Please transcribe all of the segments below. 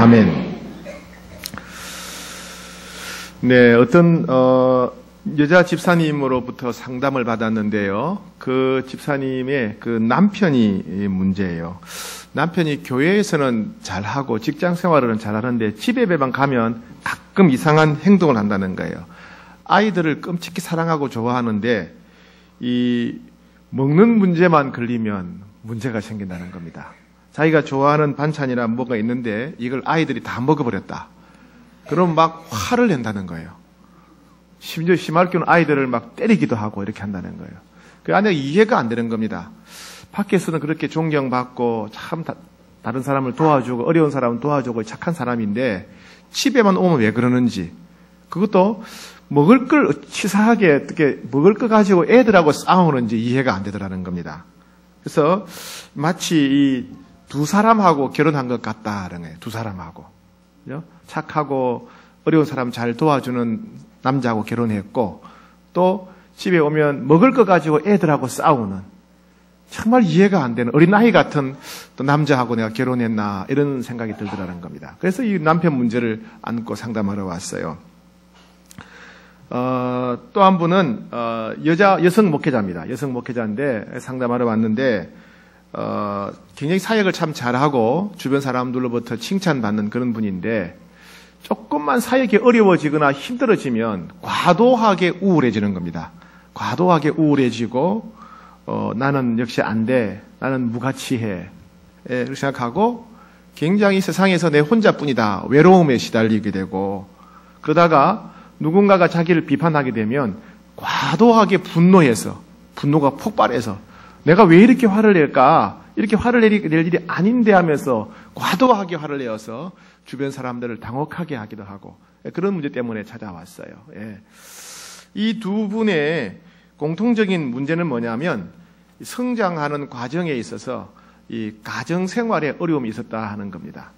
아멘. 네, 어떤 여자 집사님으로부터 상담을 받았는데요. 그 집사님의 그 남편이 문제예요. 남편이 교회에서는 잘하고 직장 생활은 잘하는데 집에만 가면 가끔 이상한 행동을 한다는 거예요. 아이들을 끔찍히 사랑하고 좋아하는데 이 먹는 문제만 걸리면 문제가 생긴다는 겁니다. 자기가 좋아하는 반찬이나 뭐가 있는데 이걸 아이들이 다 먹어버렸다. 그럼 막 화를 낸다는 거예요. 심지어 심할 경우는 아이들을 막 때리기도 하고 이렇게 한다는 거예요. 그 안에 이해가 안 되는 겁니다. 밖에서는 그렇게 존경받고 참 다른 사람을 도와주고 어려운 사람을 도와주고 착한 사람인데 집에만 오면 왜 그러는지, 그것도 먹을 걸 치사하게 어떻게 먹을 거 가지고 애들하고 싸우는지 이해가 안 되더라는 겁니다. 그래서 마치 이 두 사람하고 결혼한 것 같다는 거예요. 두 사람하고. 그죠? 착하고 어려운 사람 잘 도와주는 남자하고 결혼했고, 또 집에 오면 먹을 거 가지고 애들하고 싸우는, 정말 이해가 안 되는 어린아이 같은 또 남자하고 내가 결혼했나 이런 생각이 들더라는 겁니다. 그래서 이 남편 문제를 안고 상담하러 왔어요. 또 한 분은 여성 목회자입니다. 여성 목회자인데 상담하러 왔는데 굉장히 사역을 참 잘하고 주변 사람들로부터 칭찬받는 그런 분인데, 조금만 사역이 어려워지거나 힘들어지면 과도하게 우울해지는 겁니다. 과도하게 우울해지고 나는 역시 안 돼, 나는 무가치해 이렇게 생각하고 굉장히 세상에서 내 혼자뿐이다, 외로움에 시달리게 되고, 그러다가 누군가가 자기를 비판하게 되면 과도하게 분노해서, 분노가 폭발해서 내가 왜 이렇게 화를 낼까, 이렇게 화를 낼 일이 아닌데 하면서 과도하게 화를 내어서 주변 사람들을 당혹하게 하기도 하고, 그런 문제 때문에 찾아왔어요. 예. 이 두 분의 공통적인 문제는 뭐냐면 성장하는 과정에 있어서 이 가정 생활에 어려움이 있었다 하는 겁니다.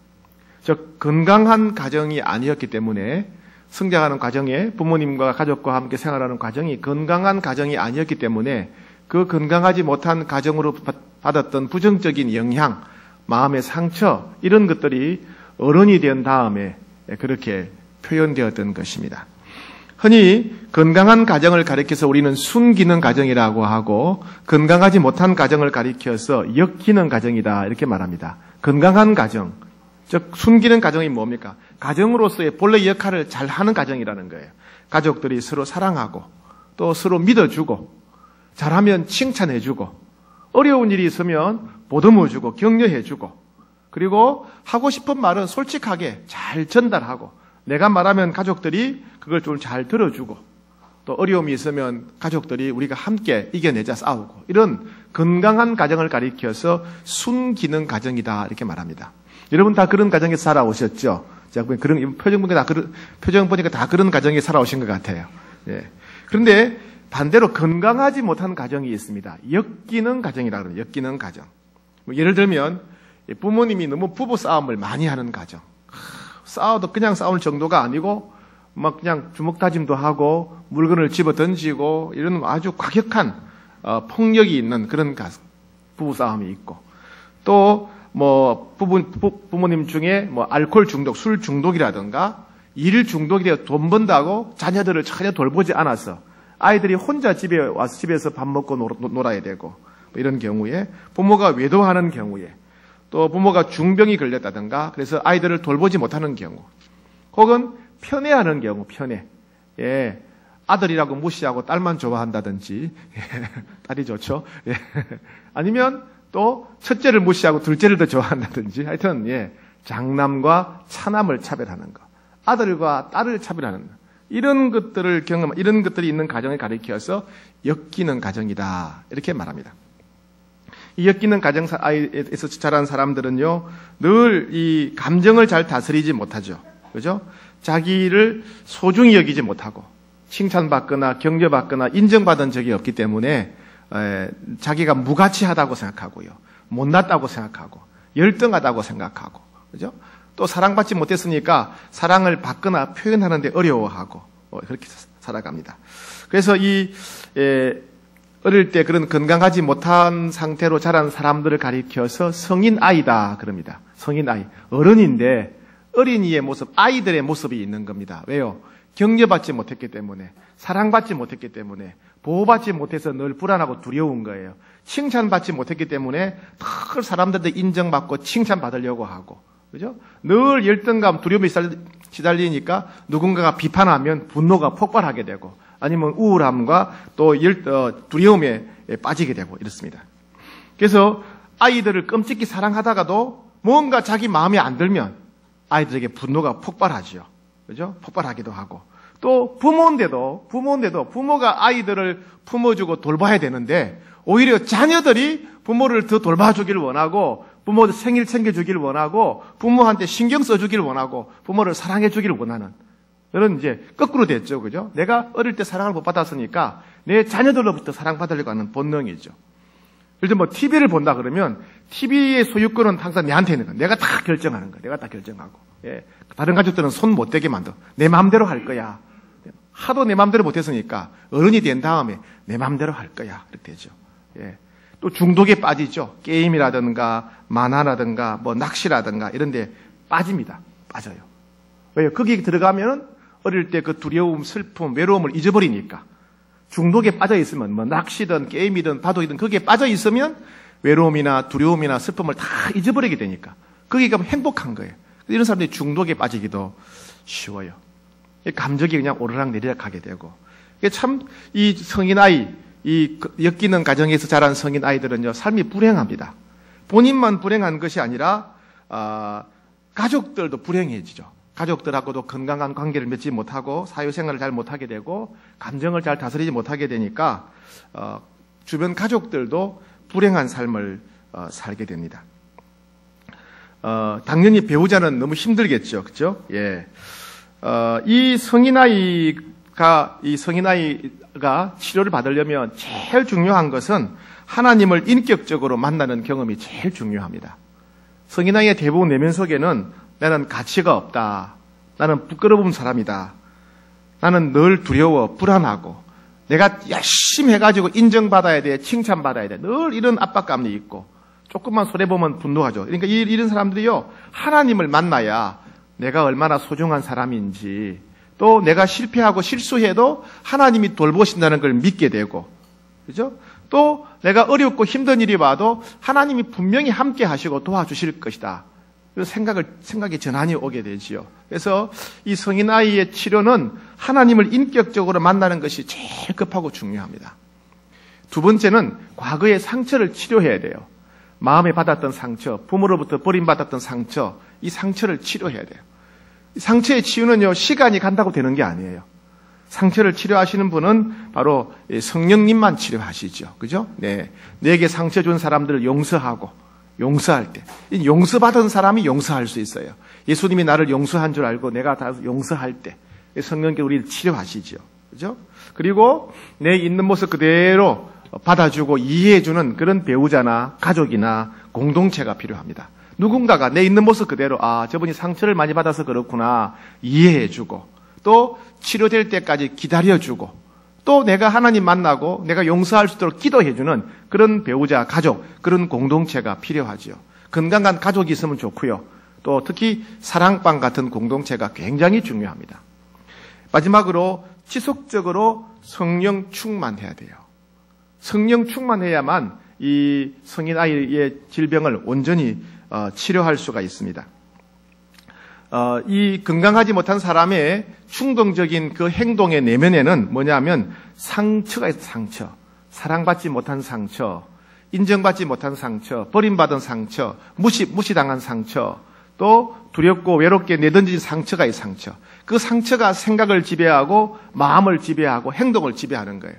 즉 건강한 가정이 아니었기 때문에, 성장하는 과정에 부모님과 가족과 함께 생활하는 과정이 건강한 가정이 아니었기 때문에 그 건강하지 못한 가정으로 받았던 부정적인 영향, 마음의 상처, 이런 것들이 어른이 된 다음에 그렇게 표현되었던 것입니다. 흔히 건강한 가정을 가리켜서 우리는 순기능 가정이라고 하고, 건강하지 못한 가정을 가리켜서 역기능 가정이다 이렇게 말합니다. 건강한 가정, 즉 순기능 가정이 뭡니까? 가정으로서의 본래 역할을 잘하는 가정이라는 거예요. 가족들이 서로 사랑하고 또 서로 믿어주고, 잘하면 칭찬해주고, 어려운 일이 있으면 보듬어주고 격려해주고, 그리고 하고 싶은 말은 솔직하게 잘 전달하고, 내가 말하면 가족들이 그걸 좀 잘 들어주고, 또 어려움이 있으면 가족들이 우리가 함께 이겨내자 싸우고, 이런 건강한 가정을 가리켜서 순기능 가정이다 이렇게 말합니다. 여러분 다 그런 가정에서 살아오셨죠? 제가 그런 표정 보니까 다 그런 가정에 살아오신 것 같아요. 예. 그런데 반대로 건강하지 못한 가정이 있습니다. 역기능 가정이라고 그래요. 역기능 가정. 예를 들면 부모님이 너무 부부 싸움을 많이 하는 가정. 싸워도 그냥 싸울 정도가 아니고 막 그냥 주먹 다짐도 하고 물건을 집어 던지고 이런 아주 과격한 폭력이 있는 그런 부부 싸움이 있고, 또 뭐 부모님 중에 뭐 알코올 중독, 술 중독이라든가 일 중독이 되어 돈 번다고 자녀들을 전혀 돌보지 않아서 아이들이 혼자 집에 와서 집에서 밥 먹고 놀아야 되고, 이런 경우에 부모가 외도하는 경우에, 또 부모가 중병이 걸렸다든가 그래서 아이들을 돌보지 못하는 경우, 혹은 편애하는 경우, 편애. 예. 아들이라고 무시하고 딸만 좋아한다든지, 예. 딸이 좋죠. 예. 아니면 또 첫째를 무시하고 둘째를 더 좋아한다든지, 하여튼 예. 장남과 차남을 차별하는 것, 아들과 딸을 차별하는 것, 이런 것들을 이런 것들이 있는 가정을 가리켜서 역기능 가정이다 이렇게 말합니다. 이 엮이는 가정에서 자란 사람들은요, 늘 이 감정을 잘 다스리지 못하죠. 그죠? 자기를 소중히 여기지 못하고, 칭찬받거나 격려받거나 인정받은 적이 없기 때문에, 자기가 무가치하다고 생각하고요. 못났다고 생각하고, 열등하다고 생각하고, 그죠? 또 사랑받지 못했으니까 사랑을 받거나 표현하는데 어려워하고, 그렇게 살아갑니다. 그래서 어릴 때 그런 건강하지 못한 상태로 자란 사람들을 가리켜서 성인 아이다 그럽니다. 성인 아이. 어른인데 어린이의 모습, 아이들의 모습이 있는 겁니다. 왜요? 격려받지 못했기 때문에, 사랑받지 못했기 때문에, 보호받지 못해서 늘 불안하고 두려운 거예요. 칭찬받지 못했기 때문에 늘 사람들한테 인정받고 칭찬받으려고 하고, 그죠? 늘 열등감, 두려움에 시달리니까 누군가가 비판하면 분노가 폭발하게 되고, 아니면 우울함과 또 두려움에 빠지게 되고 이렇습니다. 그래서 아이들을 끔찍히 사랑하다가도 뭔가 자기 마음에 안 들면 아이들에게 분노가 폭발하지요. 그죠? 폭발하기도 하고. 또 부모인데도 부모가 아이들을 품어주고 돌봐야 되는데 오히려 자녀들이 부모를 더 돌봐주길 원하고 부모 생일 챙겨주길 원하고 부모한테 신경 써주길 원하고 부모를 사랑해주길 원하는 이런 이제 거꾸로 됐죠. 그죠? 내가 어릴 때 사랑을 못 받았으니까 내 자녀들로부터 사랑받으려고 하는 본능이죠. 예를 들면 뭐 TV를 본다 그러면 TV의 소유권은 항상 내한테 있는 거야. 내가 다 결정하는 거야. 내가 다 결정하고. 예. 다른 가족들은 손 못 대게 만들어. 내 마음대로 할 거야. 하도 내 마음대로 못했으니까 어른이 된 다음에 내 마음대로 할 거야. 이렇게 되죠. 예. 또 중독에 빠지죠. 게임이라든가 만화라든가 뭐 낚시라든가 이런 데 빠집니다. 빠져요. 왜요? 거기 들어가면 어릴 때 그 두려움, 슬픔, 외로움을 잊어버리니까. 중독에 빠져 있으면 뭐 낚시든 게임이든 바둑이든 거기에 빠져 있으면 외로움이나 두려움이나 슬픔을 다 잊어버리게 되니까 거기 가면 행복한 거예요. 이런 사람들이 중독에 빠지기도 쉬워요. 감정이 그냥 오르락 내리락 하게 되고. 참 이 성인 아이, 이 엮이는 가정에서 자란 성인 아이들은요 삶이 불행합니다. 본인만 불행한 것이 아니라 가족들도 불행해지죠. 가족들하고도 건강한 관계를 맺지 못하고 사회생활을 잘 못하게 되고 감정을 잘 다스리지 못하게 되니까 주변 가족들도 불행한 삶을 살게 됩니다. 당연히 배우자는 너무 힘들겠죠, 그렇죠? 예. 이 성인아이가 치료를 받으려면 제일 중요한 것은 하나님을 인격적으로 만나는 경험이 제일 중요합니다. 성인아이의 대부분 내면 속에는 나는 가치가 없다. 나는 부끄러운 사람이다. 나는 늘 두려워, 불안하고 내가 열심히 해가지고 인정받아야 돼, 칭찬받아야 돼. 늘 이런 압박감이 있고 조금만 손해보면 분노하죠. 그러니까 이런 사람들이요 하나님을 만나야 내가 얼마나 소중한 사람인지 또 내가 실패하고 실수해도 하나님이 돌보신다는 걸 믿게 되고 그죠? 또 내가 어렵고 힘든 일이 와도 하나님이 분명히 함께 하시고 도와주실 것이다. 생각의 전환이 오게 되지요. 그래서 이 성인 아이의 치료는 하나님을 인격적으로 만나는 것이 제일 급하고 중요합니다. 두 번째는 과거의 상처를 치료해야 돼요. 마음에 받았던 상처, 부모로부터 버림받았던 상처, 이 상처를 치료해야 돼요. 이 상처의 치유는요 시간이 간다고 되는 게 아니에요. 상처를 치료하시는 분은 바로 성령님만 치료하시죠. 그죠? 네. 내게 상처 준 사람들을 용서할 때. 용서받은 사람이 용서할 수 있어요. 예수님이 나를 용서한 줄 알고 내가 다 용서할 때. 성령께서 우리를 치료하시죠. 그죠? 그리고 내 있는 모습 그대로 받아주고 이해해주는 그런 배우자나 가족이나 공동체가 필요합니다. 누군가가 내 있는 모습 그대로, 저분이 상처를 많이 받아서 그렇구나. 이해해주고, 또 치료될 때까지 기다려주고, 또 내가 하나님 만나고 내가 용서할 수 있도록 기도해주는 그런 배우자, 가족, 그런 공동체가 필요하죠. 건강한 가족이 있으면 좋고요. 또 특히 사랑방 같은 공동체가 굉장히 중요합니다. 마지막으로 지속적으로 성령 충만해야 돼요. 성령 충만해야만 이 성인 아이의 질병을 온전히 치료할 수가 있습니다. 이 건강하지 못한 사람의 충동적인 그 행동의 내면에는 뭐냐면 상처가 있어요. 상처. 사랑받지 못한 상처, 인정받지 못한 상처, 버림받은 상처, 무시당한 상처, 또 두렵고 외롭게 내던진 상처가 있어요. 상처. 그 상처가 생각을 지배하고 마음을 지배하고 행동을 지배하는 거예요.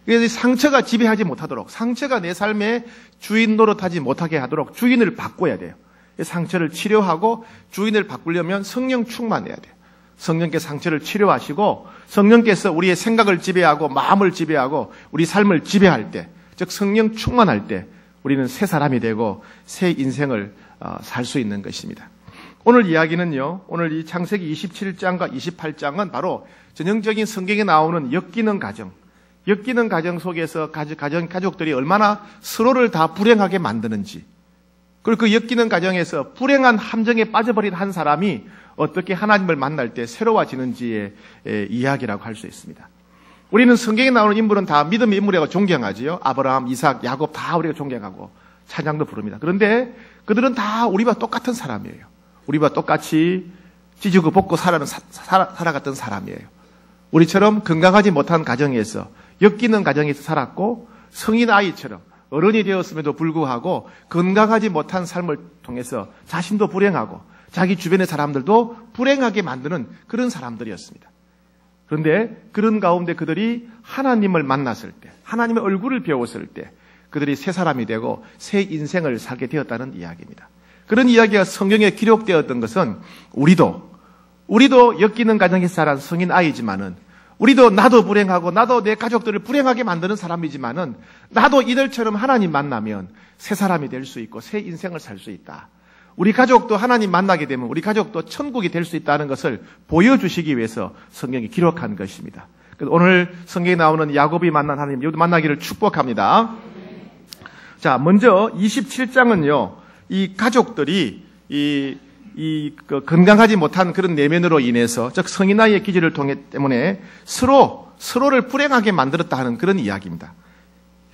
그래서 상처가 지배하지 못하도록, 상처가 내 삶의 주인 노릇하지 못하게 하도록 주인을 바꿔야 돼요. 상처를 치료하고 주인을 바꾸려면 성령 충만해야 돼요. 성령께서 상처를 치료하시고 성령께서 우리의 생각을 지배하고 마음을 지배하고 우리 삶을 지배할 때, 즉 성령 충만할 때 우리는 새 사람이 되고 새 인생을 살 수 있는 것입니다. 오늘 이야기는요, 오늘 이 창세기 27장과 28장은 바로 전형적인 성경에 나오는 엮이는 가정 속에서 가족들이 얼마나 서로를 다 불행하게 만드는지, 그리고 그 엮이는 과정에서 불행한 함정에 빠져버린 한 사람이 어떻게 하나님을 만날 때 새로워지는지의 이야기라고 할 수 있습니다. 우리는 성경에 나오는 인물은 다 믿음의 인물이라고 존경하지요. 아브라함, 이삭, 야곱 다 우리가 존경하고 찬양도 부릅니다. 그런데 그들은 다 우리와 똑같은 사람이에요. 우리와 똑같이 찢고 볶고 살아갔던 사람이에요. 우리처럼 건강하지 못한 가정에서 엮이는 가정에서 살았고 성인 아이처럼 어른이 되었음에도 불구하고 건강하지 못한 삶을 통해서 자신도 불행하고 자기 주변의 사람들도 불행하게 만드는 그런 사람들이었습니다. 그런데 그런 가운데 그들이 하나님을 만났을 때, 하나님의 얼굴을 배웠을 때 그들이 새 사람이 되고 새 인생을 살게 되었다는 이야기입니다. 그런 이야기가 성경에 기록되었던 것은 우리도 엮이는 가정에서 자란 성인 아이지만은 우리도 나도 불행하고 나도 내 가족들을 불행하게 만드는 사람이지만은 나도 이들처럼 하나님 만나면 새 사람이 될 수 있고 새 인생을 살 수 있다. 우리 가족도 하나님 만나게 되면 우리 가족도 천국이 될 수 있다는 것을 보여주시기 위해서 성경이 기록한 것입니다. 그래서 오늘 성경에 나오는 야곱이 만난 하나님, 이것도 만나기를 축복합니다. 자, 먼저 27장은요, 이 가족들이 건강하지 못한 그런 내면으로 인해서, 즉 성인아이의 기질을 때문에 서로를 불행하게 만들었다 하는 그런 이야기입니다.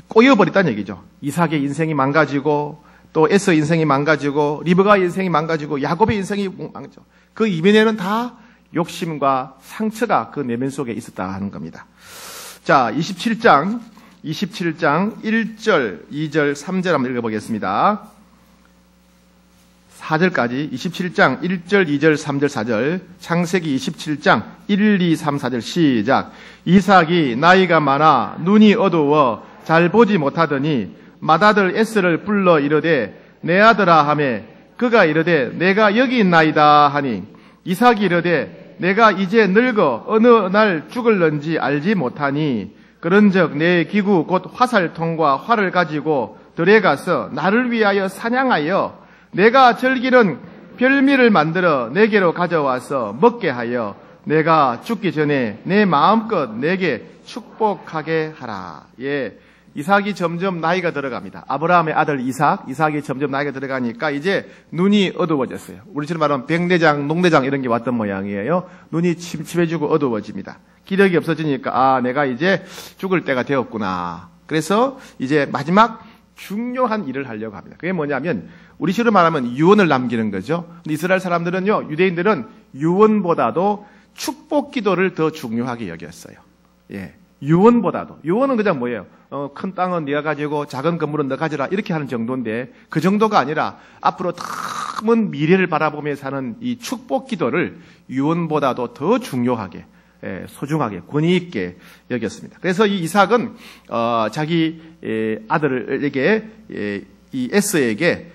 꼬여버렸다는 얘기죠. 이삭의 인생이 망가지고 또 에서 인생이 망가지고 리브가의 인생이 망가지고 야곱의 인생이 망가지고 그 이면에는 다 욕심과 상처가 그 내면 속에 있었다 하는 겁니다. 자, 27장 1절, 2절, 3절 한번 읽어보겠습니다. 4절까지 27장 1절, 2절, 3절, 4절 창세기 27장 1, 2, 3, 4절 시작. 이삭이 나이가 많아 눈이 어두워 잘 보지 못하더니 맏아들 에스를 불러 이르되 내 아들아 하매 그가 이르되 내가 여기 있나이다 하니 이삭이 이르되 내가 이제 늙어 어느 날 죽을런지 알지 못하니 그런즉 내 기구 곧 화살통과 활을 가지고 들에 가서 나를 위하여 사냥하여 내가 즐기는 별미를 만들어 내게로 가져와서 먹게 하여 내가 죽기 전에 내 마음껏 내게 축복하게 하라. 예. 이삭이 점점 나이가 들어갑니다. 아브라함의 아들 이삭이 점점 나이가 들어가니까 이제 눈이 어두워졌어요. 우리처럼 말하면 백내장, 녹내장 이런 게 왔던 모양이에요. 눈이 침침해지고 어두워집니다. 기력이 없어지니까 내가 이제 죽을 때가 되었구나. 그래서 이제 마지막 중요한 일을 하려고 합니다. 그게 뭐냐면 우리식으로 말하면 유언을 남기는 거죠. 근데 이스라엘 사람들은요, 유대인들은 유언보다도 축복 기도를 더 중요하게 여겼어요. 예. 유언보다도. 유언은 그냥 뭐예요? 큰 땅은 네가 가지고 작은 건물은 너 가져라 이렇게 하는 정도인데 그 정도가 아니라 앞으로 먼 미래를 바라보며 사는 이 축복 기도를 유언보다도 더 중요하게, 소중하게, 권위 있게 여겼습니다. 그래서 이 이삭은 자기 아들에게, 이 에서에게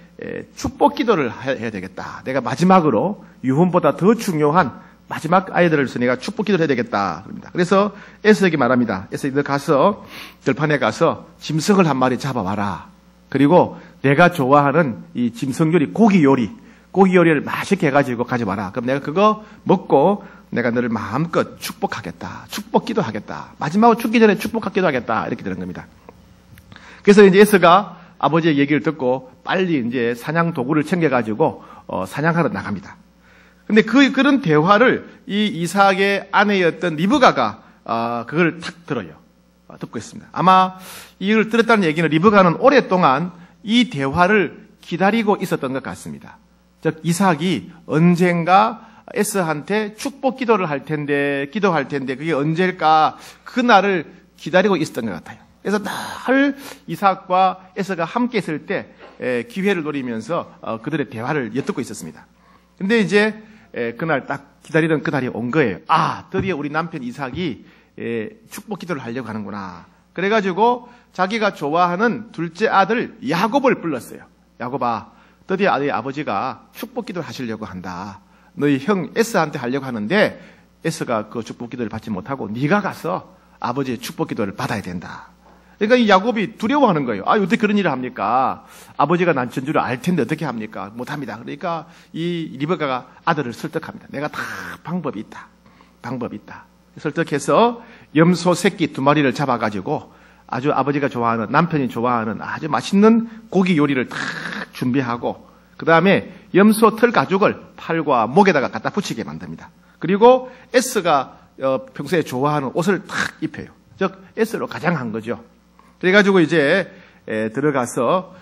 축복 기도를 해야 되겠다. 내가 마지막으로 유언보다 더 중요한 마지막 아이들을 위해서 내가 축복 기도를 해야 되겠다. 그래서 에서에게 말합니다. 에서에게 너 가서 들판에 가서 짐승을 한 마리 잡아와라. 그리고 내가 좋아하는 이 짐승 요리, 고기 요리를 맛있게 해가지고 가져와라. 그럼 내가 그거 먹고 내가 너를 마음껏 축복하겠다. 축복 기도하겠다. 마지막으로 죽기 전에 축복 기도하겠다. 이렇게 되는 겁니다. 그래서 이제 에서가 아버지의 얘기를 듣고 빨리 이제 사냥 도구를 챙겨가지고 사냥하러 나갑니다. 근데 그런 대화를 이 이삭의 아내였던 리브가가 그걸 탁 들어요. 듣고 있습니다. 아마 이걸 들었다는 얘기는 리브가는 오랫동안 이 대화를 기다리고 있었던 것 같습니다. 즉 이삭이 언젠가 에서한테 축복 기도할 텐데 그게 언제일까 그날을 기다리고 있었던 것 같아요. 그래서 늘 이삭과 에서가 함께 있을 때 기회를 노리면서 그들의 대화를 엿듣고 있었습니다. 근데 이제 그날 딱 기다리던 그날이 온 거예요. 드디어 우리 남편 이삭이 축복 기도를 하려고 하는구나. 그래가지고 자기가 좋아하는 둘째 아들 야곱을 불렀어요. 야곱아, 드디어 너희 아버지가 축복 기도를 하시려고 한다. 너희 형 에스한테 하려고 하는데 에스가 그 축복 기도를 받지 못하고 네가 가서 아버지의 축복 기도를 받아야 된다. 그러니까 이 야곱이 두려워하는 거예요. 어떻게 그런 일을 합니까? 아버지가 난 전주를 알 텐데 어떻게 합니까? 못합니다. 그러니까 이 리브가가 아들을 설득합니다. 내가 다 방법이 있다. 설득해서 염소 새끼 2마리를 잡아가지고 아주 아버지가 좋아하는, 남편이 좋아하는 아주 맛있는 고기 요리를 다 준비하고 그 다음에 염소 털 가죽을 팔과 목에다가 갖다 붙이게 만듭니다. 그리고 에스가 평소에 좋아하는 옷을 탁 입혀요. 즉 에스로 가장한 거죠. 그래가지고 이제 들어가서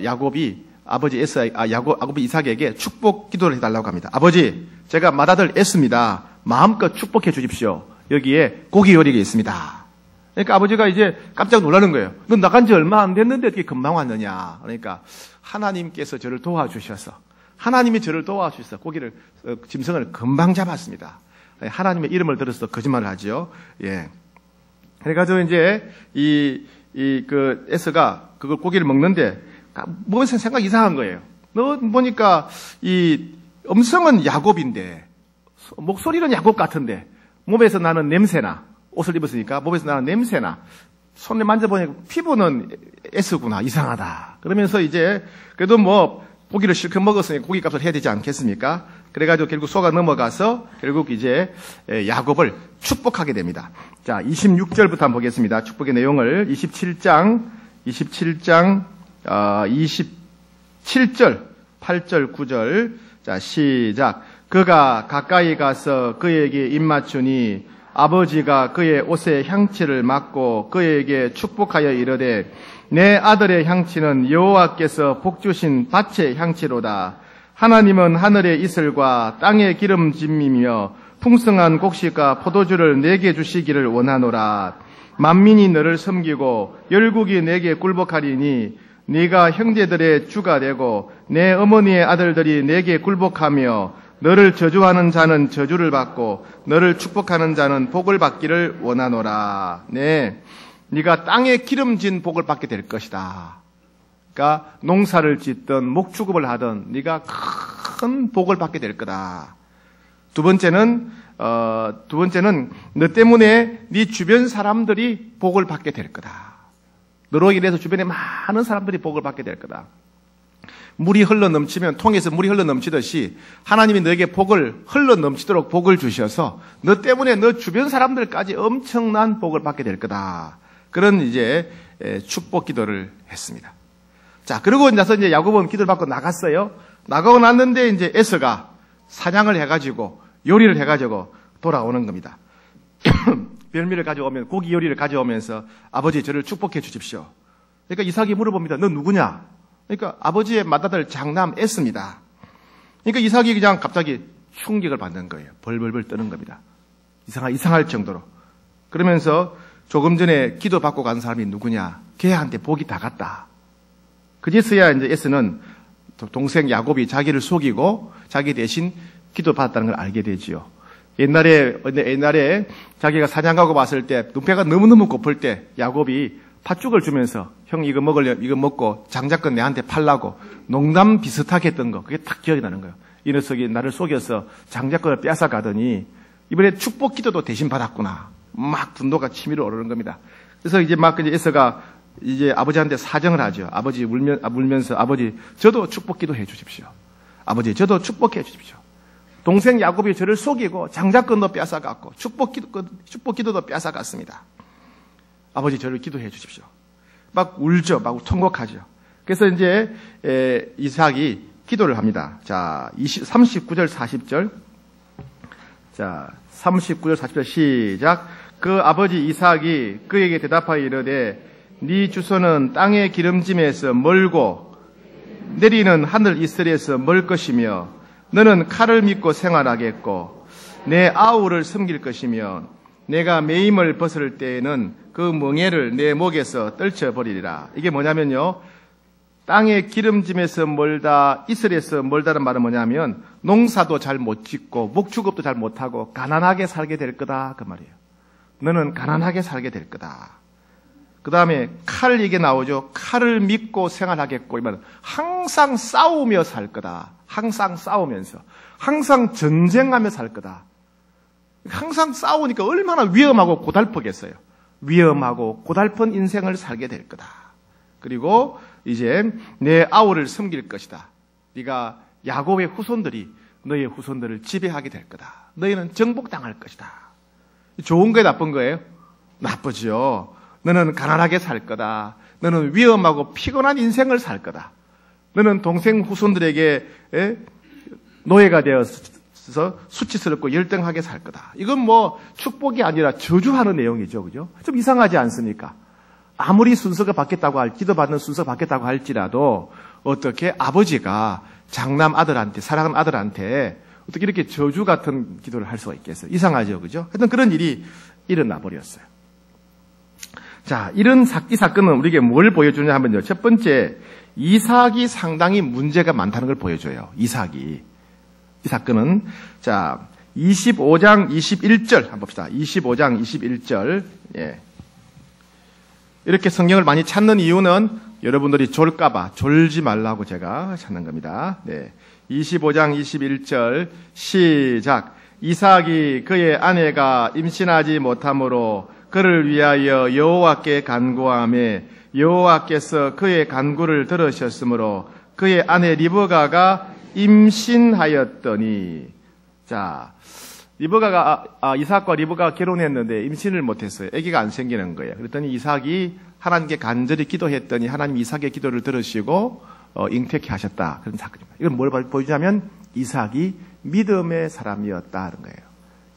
야곱이 아버지 야곱이 이삭에게 축복 기도를 해달라고 합니다. 아버지, 제가 맏아들 에스입니다. 마음껏 축복해 주십시오. 여기에 고기 요리가 있습니다. 그러니까 아버지가 이제 깜짝 놀라는 거예요. 너 나간 지 얼마 안 됐는데 어떻게 금방 왔느냐. 그러니까 하나님께서 저를 도와주셔서 하나님이 저를 도와주셔서 고기를 짐승을 금방 잡았습니다. 하나님의 이름을 들어서 거짓말을 하죠. 예. 그래가지고 이제 그 에스가 그걸 고기를 먹는데 몸에서 생각 이상한 거예요. 너 보니까 이 음성은 야곱인데 목소리는 야곱 같은데 몸에서 나는 냄새나 옷을 입었으니까 몸에서 나는 냄새나 손에 만져보니까 피부는 에스구나 이상하다. 그러면서 이제 그래도 뭐 고기를 실컷 먹었으니 고기 값을 해야 되지 않겠습니까? 그래가지고 결국 속아 넘어가서 결국 이제 야곱을 축복하게 됩니다. 자, 26절부터 한번 보겠습니다. 축복의 내용을 27장 27절 8절 9절 자 시작. 그가 가까이 가서 그에게 입맞추니 아버지가 그의 옷에 향치를 맡고 그에게 축복하여 이르되 내 아들의 향치는 여호와께서 복주신 밭의 향치로다. 하나님은 하늘의 이슬과 땅의 기름짐이며 풍성한 곡식과 포도주를 내게 주시기를 원하노라. 만민이 너를 섬기고 열국이 내게 굴복하리니 네가 형제들의 주가 되고 내 어머니의 아들들이 내게 굴복하며 너를 저주하는 자는 저주를 받고 너를 축복하는 자는 복을 받기를 원하노라. 네, 네가 땅에 기름진 복을 받게 될 것이다. 그러니까 농사를 짓든 목축업을 하든 네가 큰 복을 받게 될 거다. 두 번째는 너 때문에 네 주변 사람들이 복을 받게 될 거다. 너로 인해서 주변에 많은 사람들이 복을 받게 될 거다. 물이 흘러 넘치면 통에서 물이 흘러 넘치듯이 하나님이 너에게 복을 흘러 넘치도록 복을 주셔서 너 때문에 너 주변 사람들까지 엄청난 복을 받게 될 거다. 그런 이제 축복 기도를 했습니다. 자, 그러고 나서 이제 야곱은 기도를 받고 나갔어요. 나가고 났는데 이제 에서가 사냥을 해가지고 요리를 해가지고 돌아오는 겁니다. 별미를 가져오면 고기 요리를 가져오면서 아버지 저를 축복해 주십시오. 그러니까 이삭이 물어봅니다. 너 누구냐? 그러니까 아버지의 맏아들 장남 에스입니다. 그러니까 이삭이 그냥 갑자기 충격을 받는 거예요. 벌벌벌 떠는 겁니다. 이상할 정도로. 그러면서 조금 전에 기도 받고 간 사람이 누구냐? 걔한테 복이 다 갔다. 그제서야 이제 에스는 동생 야곱이 자기를 속이고 자기 대신 기도 받았다는 걸 알게 되지요. 옛날에 자기가 사냥 가고 왔을 때 눈배가 너무너무 고플 때 야곱이 팥죽을 주면서 형 이거 먹고 장자권 내한테 팔라고 농담 비슷하게 했던 거 그게 딱 기억이 나는 거예요. 이 녀석이 나를 속여서 장자권을 빼앗아가더니 이번에 축복 기도도 대신 받았구나. 막 분노가 치밀어 오르는 겁니다. 그래서 이제 막 이제 에서가 이제 아버지한테 사정을 하죠. 아버지 울면서 아버지 저도 축복 기도해 주십시오. 아버지 저도 축복해 주십시오. 동생 야곱이 저를 속이고 장자권도 빼앗아갔고 축복 기도도 빼앗아갔습니다. 아버지 저를 기도해 주십시오. 막 울죠. 막 통곡하죠. 그래서 이제 이삭이 기도를 합니다. 자, 39절 40절. 자, 39절 40절 시작. 그 아버지 이삭이 그에게 대답하여 이르되 네 주소는 땅의 기름짐에서 멀고 내리는 하늘 이슬에서 멀 것이며 너는 칼을 믿고 생활하겠고 내 아우를 섬길 것이며 내가 매임을 벗을 때에는 그 멍에를 내 목에서 떨쳐버리리라. 이게 뭐냐면요. 땅의 기름짐에서 멀다, 이슬에서 멀다는 말은 뭐냐면 농사도 잘 못 짓고 목축업도 잘 못하고 가난하게 살게 될 거다 그 말이에요. 너는 가난하게 살게 될 거다. 그 다음에 칼 이게 나오죠. 칼을 믿고 생활하겠고 이 말은 항상 싸우며 살 거다. 항상 싸우면서 항상 전쟁하며 살 거다. 항상 싸우니까 얼마나 위험하고 고달프겠어요. 위험하고 고달픈 인생을 살게 될 거다. 그리고 이제 내 아우를 섬길 것이다. 네가 야곱의 후손들이 너의 후손들을 지배하게 될 거다. 너희는 정복당할 것이다. 좋은 거예요, 나쁜 거예요? 나쁘죠. 너는 가난하게 살 거다. 너는 위험하고 피곤한 인생을 살 거다. 너는 동생 후손들에게 노예가 되어서 수치스럽고 열등하게 살 거다. 이건 뭐 축복이 아니라 저주하는 내용이죠. 그죠? 좀 이상하지 않습니까? 아무리 순서가 바뀌었다고 기도받는 순서가 바뀌었다고 할지라도 어떻게 아버지가 장남 아들한테, 사랑하는 아들한테 어떻게 이렇게 저주 같은 기도를 할 수가 있겠어요? 이상하죠. 그죠? 하여튼 그런 일이 일어나 버렸어요. 자, 이 사건은 우리에게 뭘 보여주냐 하면요. 첫 번째, 이삭이 상당히 문제가 많다는 걸 보여줘요. 이삭이. 이 사건은, 자, 25장 21절 한번 봅시다. 25장 21절. 예. 이렇게 성경을 많이 찾는 이유는 여러분들이 졸까봐, 졸지 말라고 제가 찾는 겁니다. 네. 25장 21절, 시작. 이삭이 그의 아내가 임신하지 못함으로 그를 위하여 여호와께 간구하며 여호와께서 그의 간구를 들으셨으므로 그의 아내 리브가가 임신하였더니, 자, 이삭과 리브가가 결혼했는데 임신을 못했어요. 아기가 안 생기는 거예요. 그랬더니 이삭이 하나님께 간절히 기도했더니 하나님 이삭의 기도를 들으시고 잉태케 하셨다. 그런 사건입니다. 이건 뭘 보여주냐면 이삭이 믿음의 사람이었다 하는 거예요.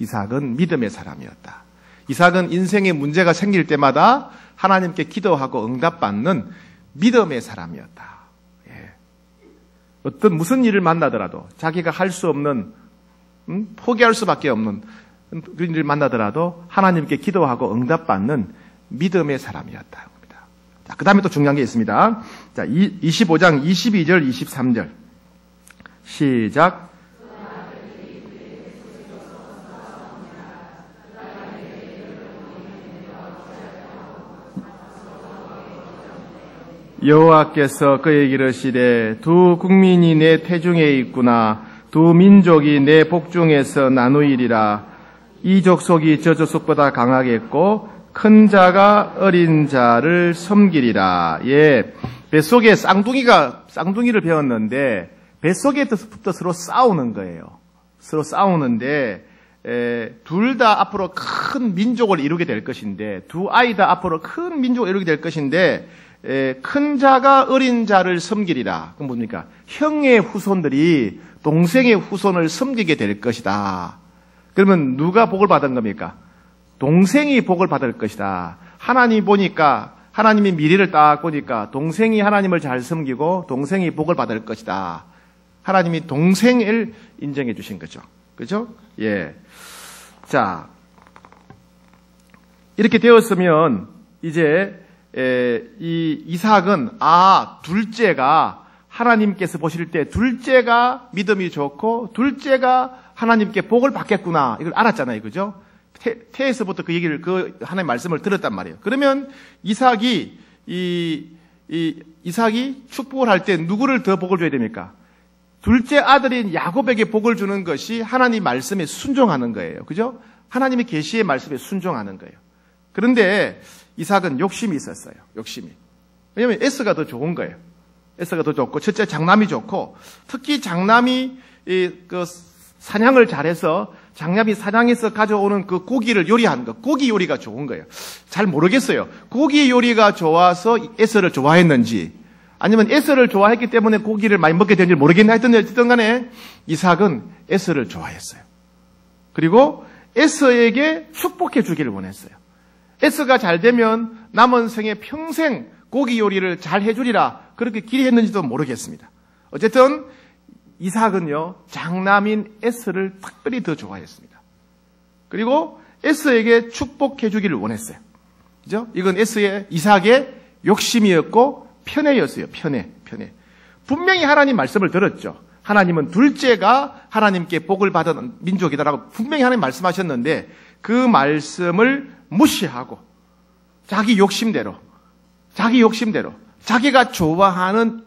이삭은 믿음의 사람이었다. 이삭은 인생에 문제가 생길 때마다 하나님께 기도하고 응답받는 믿음의 사람이었다. 예. 어떤 무슨 일을 만나더라도 자기가 할 수 없는 포기할 수밖에 없는 그런 일을 만나더라도 하나님께 기도하고 응답받는 믿음의 사람이었다. 자, 그 다음에 또 중요한 게 있습니다. 자, 25장 22절, 23절. 시작. 여호와께서 그에게 이르시되 두 국민이 내 태중에 있구나. 두 민족이 내 복중에서 나누이리라. 이 족속이 저 족속보다 강하겠고 큰 자가 어린 자를 섬기리라. 예, 뱃속에 쌍둥이를 배웠는데 뱃속에부터 서로 싸우는 거예요. 서로 싸우는데 둘 다 앞으로 큰 민족을 이루게 될 것인데 두 아이 다 앞으로 큰 민족을 이루게 될 것인데 큰 자가 어린 자를 섬기리라. 그럼 뭡니까? 형의 후손들이 동생의 후손을 섬기게 될 것이다. 그러면 누가 복을 받은 겁니까? 동생이 복을 받을 것이다. 하나님 보니까 하나님이 미래를 딱 보니까 동생이 하나님을 잘 섬기고 동생이 복을 받을 것이다. 하나님이 동생을 인정해 주신 거죠. 그죠? 예. 자, 이렇게 되었으면 이제 이 이삭은 둘째가 하나님께서 보실 때 둘째가 믿음이 좋고 둘째가 하나님께 복을 받겠구나 이걸 알았잖아요. 그죠? 태에서부터 그 얘기를 하나님의 말씀을 들었단 말이에요. 그러면 이삭이 축복을 할 때 누구를 더 복을 줘야 됩니까? 둘째 아들인 야곱에게 복을 주는 것이 하나님 말씀에 순종하는 거예요. 그죠? 하나님의 계시의 말씀에 순종하는 거예요. 그런데 이삭은 욕심이 있었어요. 욕심이. 왜냐하면 에서가 더 좋은 거예요. 에서가 더 좋고 첫째 장남이 좋고 특히 장남이 사냥을 잘해서 장남이 사냥해서 가져오는 그 고기를 요리하는 거, 고기 요리가 좋은 거예요. 잘 모르겠어요. 고기 요리가 좋아서 에서를 좋아했는지 아니면 에서를 좋아했기 때문에 고기를 많이 먹게 된지 모르겠네. 하여튼 간에 이삭은 에서를 좋아했어요. 그리고 에서에게 축복해 주기를 원했어요. 에서가 잘 되면 남은 생에 평생 고기 요리를 잘 해주리라 그렇게 기대했는지도 모르겠습니다. 어쨌든 이삭은요 장남인 에서를 특별히 더 좋아했습니다. 그리고 에서에게 축복해 주기를 원했어요. 그죠? 이건 이삭의 욕심이었고 편애였어요. 편애. 분명히 하나님 말씀을 들었죠. 하나님은 둘째가 하나님께 복을 받은 민족이다라고 분명히 하나님 말씀하셨는데 그 말씀을 무시하고 자기 욕심대로 자기가 좋아하는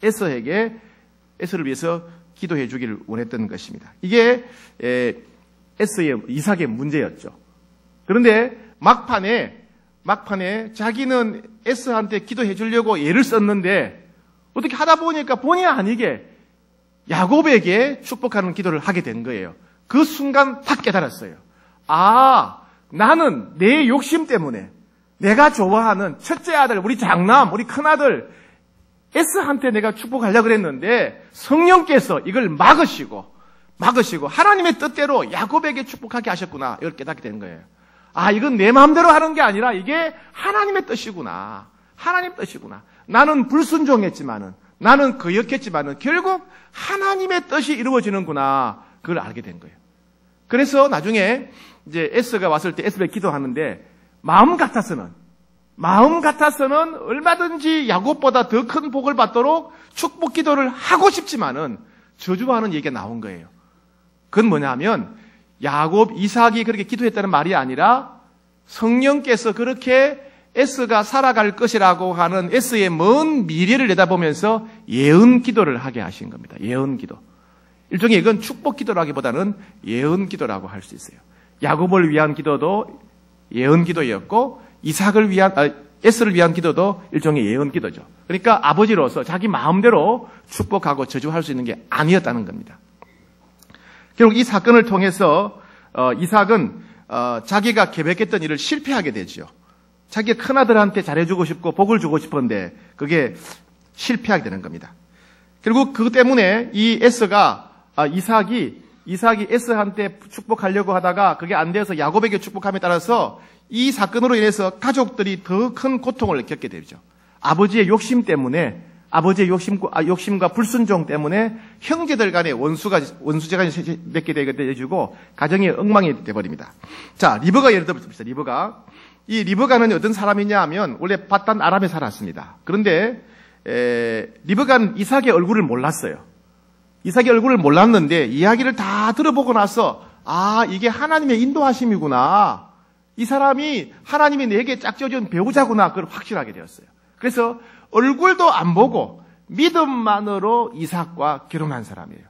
에서를 위해서 기도해 주기를 원했던 것입니다. 이게 이삭의 문제였죠. 그런데 막판에 자기는 에서한테 기도해 주려고 애를 썼는데 어떻게 하다 보니까 본의 아니게 야곱에게 축복하는 기도를 하게 된 거예요. 그 순간 딱 깨달았어요. 나는 내 욕심 때문에 내가 좋아하는 첫째 아들, 우리 장남, 우리 큰아들 에스한테 내가 축복하려고 그랬는데 성령께서 이걸 막으시고 하나님의 뜻대로 야곱에게 축복하게 하셨구나. 이걸 깨닫게 되는 거예요. 아, 이건 내 마음대로 하는 게 아니라 이게 하나님의 뜻이구나. 하나님 뜻이구나. 나는 불순종했지만은, 나는 거역했지만은 결국 하나님의 뜻이 이루어지는구나. 그걸 알게 된 거예요. 그래서 나중에 이제 에스가 왔을 때 에스를 기도하는데 마음 같아서는 얼마든지 야곱보다 더 큰 복을 받도록 축복 기도를 하고 싶지만은 저주하는 얘기가 나온 거예요. 그건 뭐냐면 야곱, 이삭이 그렇게 기도했다는 말이 아니라 성령께서 그렇게 에스가 살아갈 것이라고 하는 에스의 먼 미래를 내다보면서 예언 기도를 하게 하신 겁니다. 예언 기도. 일종의 이건 축복 기도라기보다는 예언 기도라고 할 수 있어요. 야곱을 위한 기도도 예언 기도였고 에스를 위한 기도도 일종의 예언 기도죠. 그러니까 아버지로서 자기 마음대로 축복하고 저주할 수 있는 게 아니었다는 겁니다. 결국 이 사건을 통해서 이삭은 자기가 계획했던 일을 실패하게 되죠. 자기가 큰아들한테 잘해주고 싶고 복을 주고 싶었는데 그게 실패하게 되는 겁니다. 결국 그것 때문에 이삭이 에스한테 축복하려고 하다가 그게 안 돼서 야곱에게 축복함에 따라서 이 사건으로 인해서 가족들이 더 큰 고통을 겪게 되죠. 아버지의 욕심과 불순종 때문에 형제들 간의 원수재간이 맺게 되고 가정이 엉망이 돼버립니다. 자, 리브가 예를 들어봅시다. 리브가는 어떤 사람이냐 하면 원래 바단 아람에 살았습니다. 그런데 리브가는 이삭의 얼굴을 몰랐어요. 이삭의 얼굴을 몰랐는데 이야기를 다 들어보고 나서 이게 하나님의 인도하심이구나. 이 사람이 하나님이 내게 짝지어준 배우자구나. 그걸 확신하게 되었어요. 그래서 얼굴도 안 보고 믿음만으로 이삭과 결혼한 사람이에요.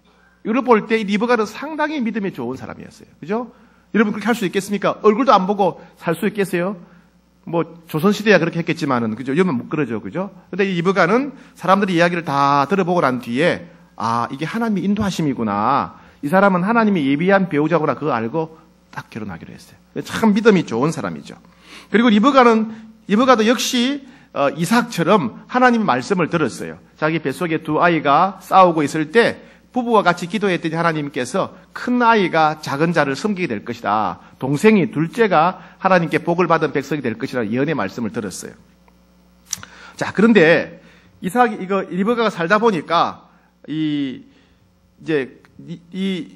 이걸 볼 때 리브가는 상당히 믿음이 좋은 사람이었어요. 그죠? 여러분 그렇게 할 수 있겠습니까? 얼굴도 안 보고 살 수 있겠어요? 조선시대야 그렇게 했겠지만은, 그죠? 요즘은 못 그러죠. 그죠? 근데 이 리브가는 사람들이 이야기를 다 들어보고 난 뒤에, 이게 하나님의 인도하심이구나. 이 사람은 하나님이 예비한 배우자구나. 그거 알고 딱 결혼하기로 했어요. 참 믿음이 좋은 사람이죠. 그리고 리브가도 역시 이삭처럼 하나님의 말씀을 들었어요. 자기 뱃속에 두 아이가 싸우고 있을 때 부부와 같이 기도했더니 하나님께서 큰 아이가 작은 자를 섬기게 될 것이다. 동생이 둘째가 하나님께 복을 받은 백성이 될 것이라 예언의 말씀을 들었어요. 자, 그런데 리브가가 살다 보니까 이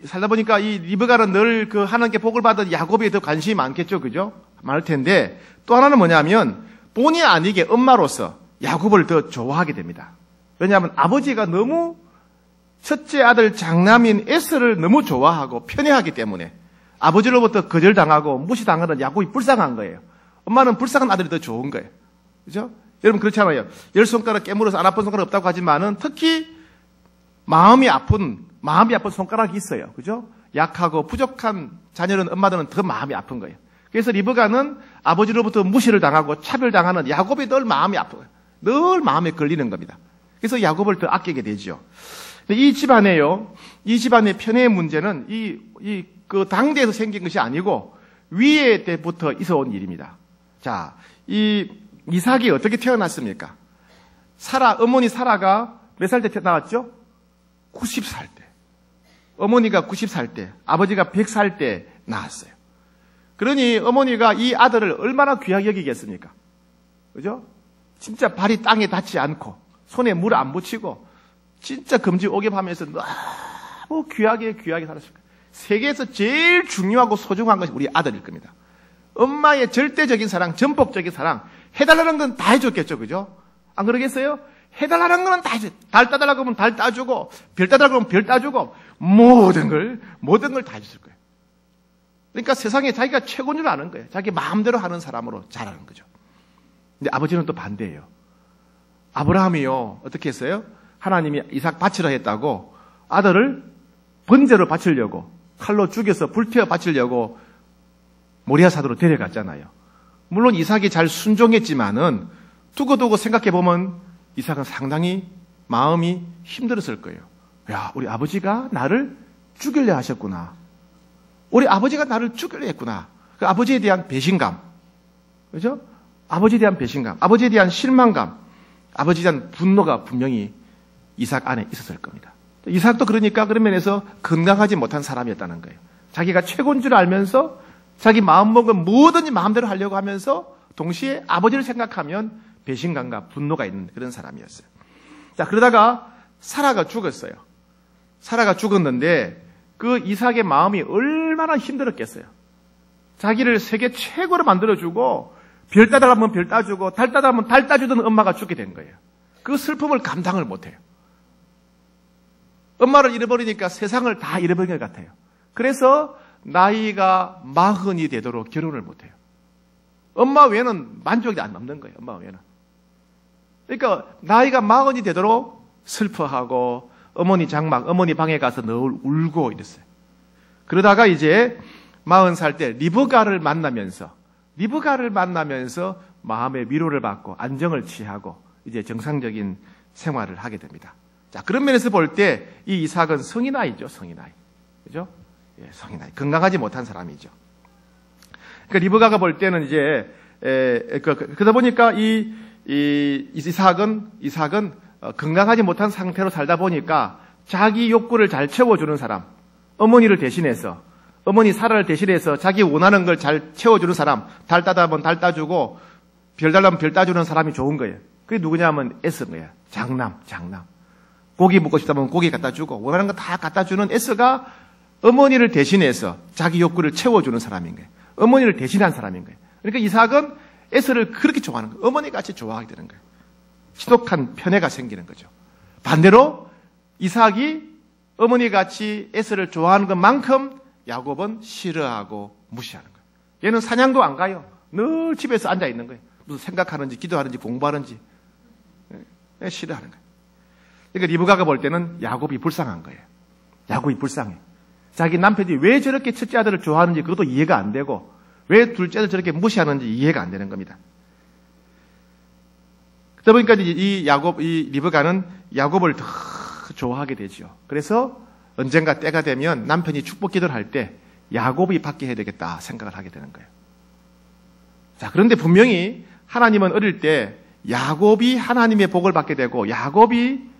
리브가는 늘 하나님께 복을 받은 야곱에 더 관심이 많겠죠. 그죠? 많을 텐데 또 하나는 뭐냐면 본의 아니게 엄마로서 야곱을 더 좋아하게 됩니다. 왜냐하면 아버지가 너무 첫째 아들 장남인 에스를 너무 좋아하고 편애하기 때문에 아버지로부터 거절당하고 무시당하는 야곱이 불쌍한 거예요. 엄마는 불쌍한 아들이 더 좋은 거예요. 그죠? 여러분 그렇잖아요. 10손가락 깨물어서 안 아픈 손가락 없다고 하지만은 특히 마음이 아픈 손가락이 있어요. 그죠? 약하고 부족한 자녀는 엄마들은 더 마음이 아픈 거예요. 그래서 리브가는 아버지로부터 무시를 당하고 차별당하는 야곱이 늘 마음이 아픈 거예요. 늘 마음에 걸리는 겁니다. 그래서 야곱을 더 아끼게 되죠. 이 집안의 편애의 문제는 그 당대에서 생긴 것이 아니고 위에 때부터 있어온 일입니다. 자, 이삭이 어떻게 태어났습니까? 어머니 사라가 몇 살 때 태어났죠? 90살 때. 어머니가 90살 때, 아버지가 100살 때 낳았어요. 그러니 어머니가 이 아들을 얼마나 귀하게 여기겠습니까? 그죠? 진짜 발이 땅에 닿지 않고, 손에 물 안 붙이고, 진짜 금지옥엽하면서 너무 귀하게 살았을 거예요. 세계에서 제일 중요하고 소중한 것이 우리 아들일 겁니다. 엄마의 절대적인 사랑, 전폭적인 사랑, 해달라는 건 다 해줬겠죠, 그죠? 안 그러겠어요? 해달라는 건 다 해줘. 달 따달라고 하면 달 따주고, 별 따달라고 하면 별 따주고, 모든 걸 다 해줬을 거예요. 그러니까 세상에 자기가 최고인 줄 아는 거예요. 자기 마음대로 하는 사람으로 자라는 거죠. 근데 아버지는 또 반대예요. 아브라함이요, 어떻게 했어요? 하나님이 이삭 바치라 했다고 아들을 번제로 바치려고, 칼로 죽여서 불태워 바치려고 모리아 산으로 데려갔잖아요. 물론 이삭이 잘 순종했지만은 두고두고 생각해보면 이삭은 상당히 마음이 힘들었을 거예요. 야, 우리 아버지가 나를 죽이려 하셨구나. 우리 아버지가 나를 죽이려 했구나. 그 아버지에 대한 배신감. 그죠? 아버지에 대한 배신감. 아버지에 대한 실망감. 아버지에 대한 분노가 분명히 이삭 안에 있었을 겁니다. 이삭도 그러니까 그런 면에서 건강하지 못한 사람이었다는 거예요. 자기가 최고인 줄 알면서 자기 마음먹은 뭐든지 마음대로 하려고 하면서 동시에 아버지를 생각하면 배신감과 분노가 있는 그런 사람이었어요. 자, 그러다가 사라가 죽었어요. 사라가 죽었는데 그 이삭의 마음이 얼마나 힘들었겠어요. 자기를 세계 최고로 만들어주고 별 따달라면 별 따주고 달 따달라면 달 따주던 엄마가 죽게 된 거예요. 그 슬픔을 감당을 못해요. 엄마를 잃어버리니까 세상을 다 잃어버린 것 같아요. 그래서 나이가 40이 되도록 결혼을 못해요. 엄마 외에는 만족이 안 남는 거예요. 엄마 외에는. 그러니까 나이가 40이 되도록 슬퍼하고 어머니 장막, 어머니 방에 가서 늘 울고 이랬어요. 그러다가 이제 40살 때 리브가를 만나면서 마음의 위로를 받고 안정을 취하고 이제 정상적인 생활을 하게 됩니다. 자, 그런 면에서 볼 때 이 이삭은 성인아이죠, 성인아이. 그죠? 예, 성인아이. 건강하지 못한 사람이죠. 그러니까 리브가가 볼 때는 이제, 그러다 보니까 이삭은 건강하지 못한 상태로 살다 보니까 자기 욕구를 잘 채워주는 사람, 어머니를 대신해서, 어머니 사라를 대신해서 자기 원하는 걸 잘 채워주는 사람, 달 따다면 달 따주고, 별 달라면 별 따주는 사람이 좋은 거예요. 그게 누구냐면 에스인 거예요. 장남. 고기 먹고 싶다면 고기 갖다 주고, 원하는 거 다 갖다 주는 에스가 어머니를 대신해서 자기 욕구를 채워주는 사람인 거예요. 어머니를 대신한 사람인 거예요. 그러니까 이삭은 에스를 그렇게 좋아하는 거예요. 어머니같이 좋아하게 되는 거예요. 지독한 편애가 생기는 거죠. 반대로 이삭이 어머니같이 에스를 좋아하는 것만큼 야곱은 싫어하고 무시하는 거예요. 얘는 사냥도 안 가요. 늘 집에서 앉아 있는 거예요. 무슨 생각하는지 기도하는지 공부하는지 싫어하는 거예요. 그러니까 리브가가 볼 때는 야곱이 불쌍한 거예요. 야곱이 불쌍해. 자기 남편이 왜 저렇게 첫째 아들을 좋아하는지 그것도 이해가 안 되고 왜 둘째 아들 저렇게 무시하는지 이해가 안 되는 겁니다. 그러다 보니까 이 리브가는 야곱을 더 좋아하게 되죠. 그래서 언젠가 때가 되면 남편이 축복 기도를 할 때 야곱이 받게 해야 되겠다 생각을 하게 되는 거예요. 자, 그런데 분명히 하나님은 어릴 때 야곱이 하나님의 복을 받게 되고 야곱이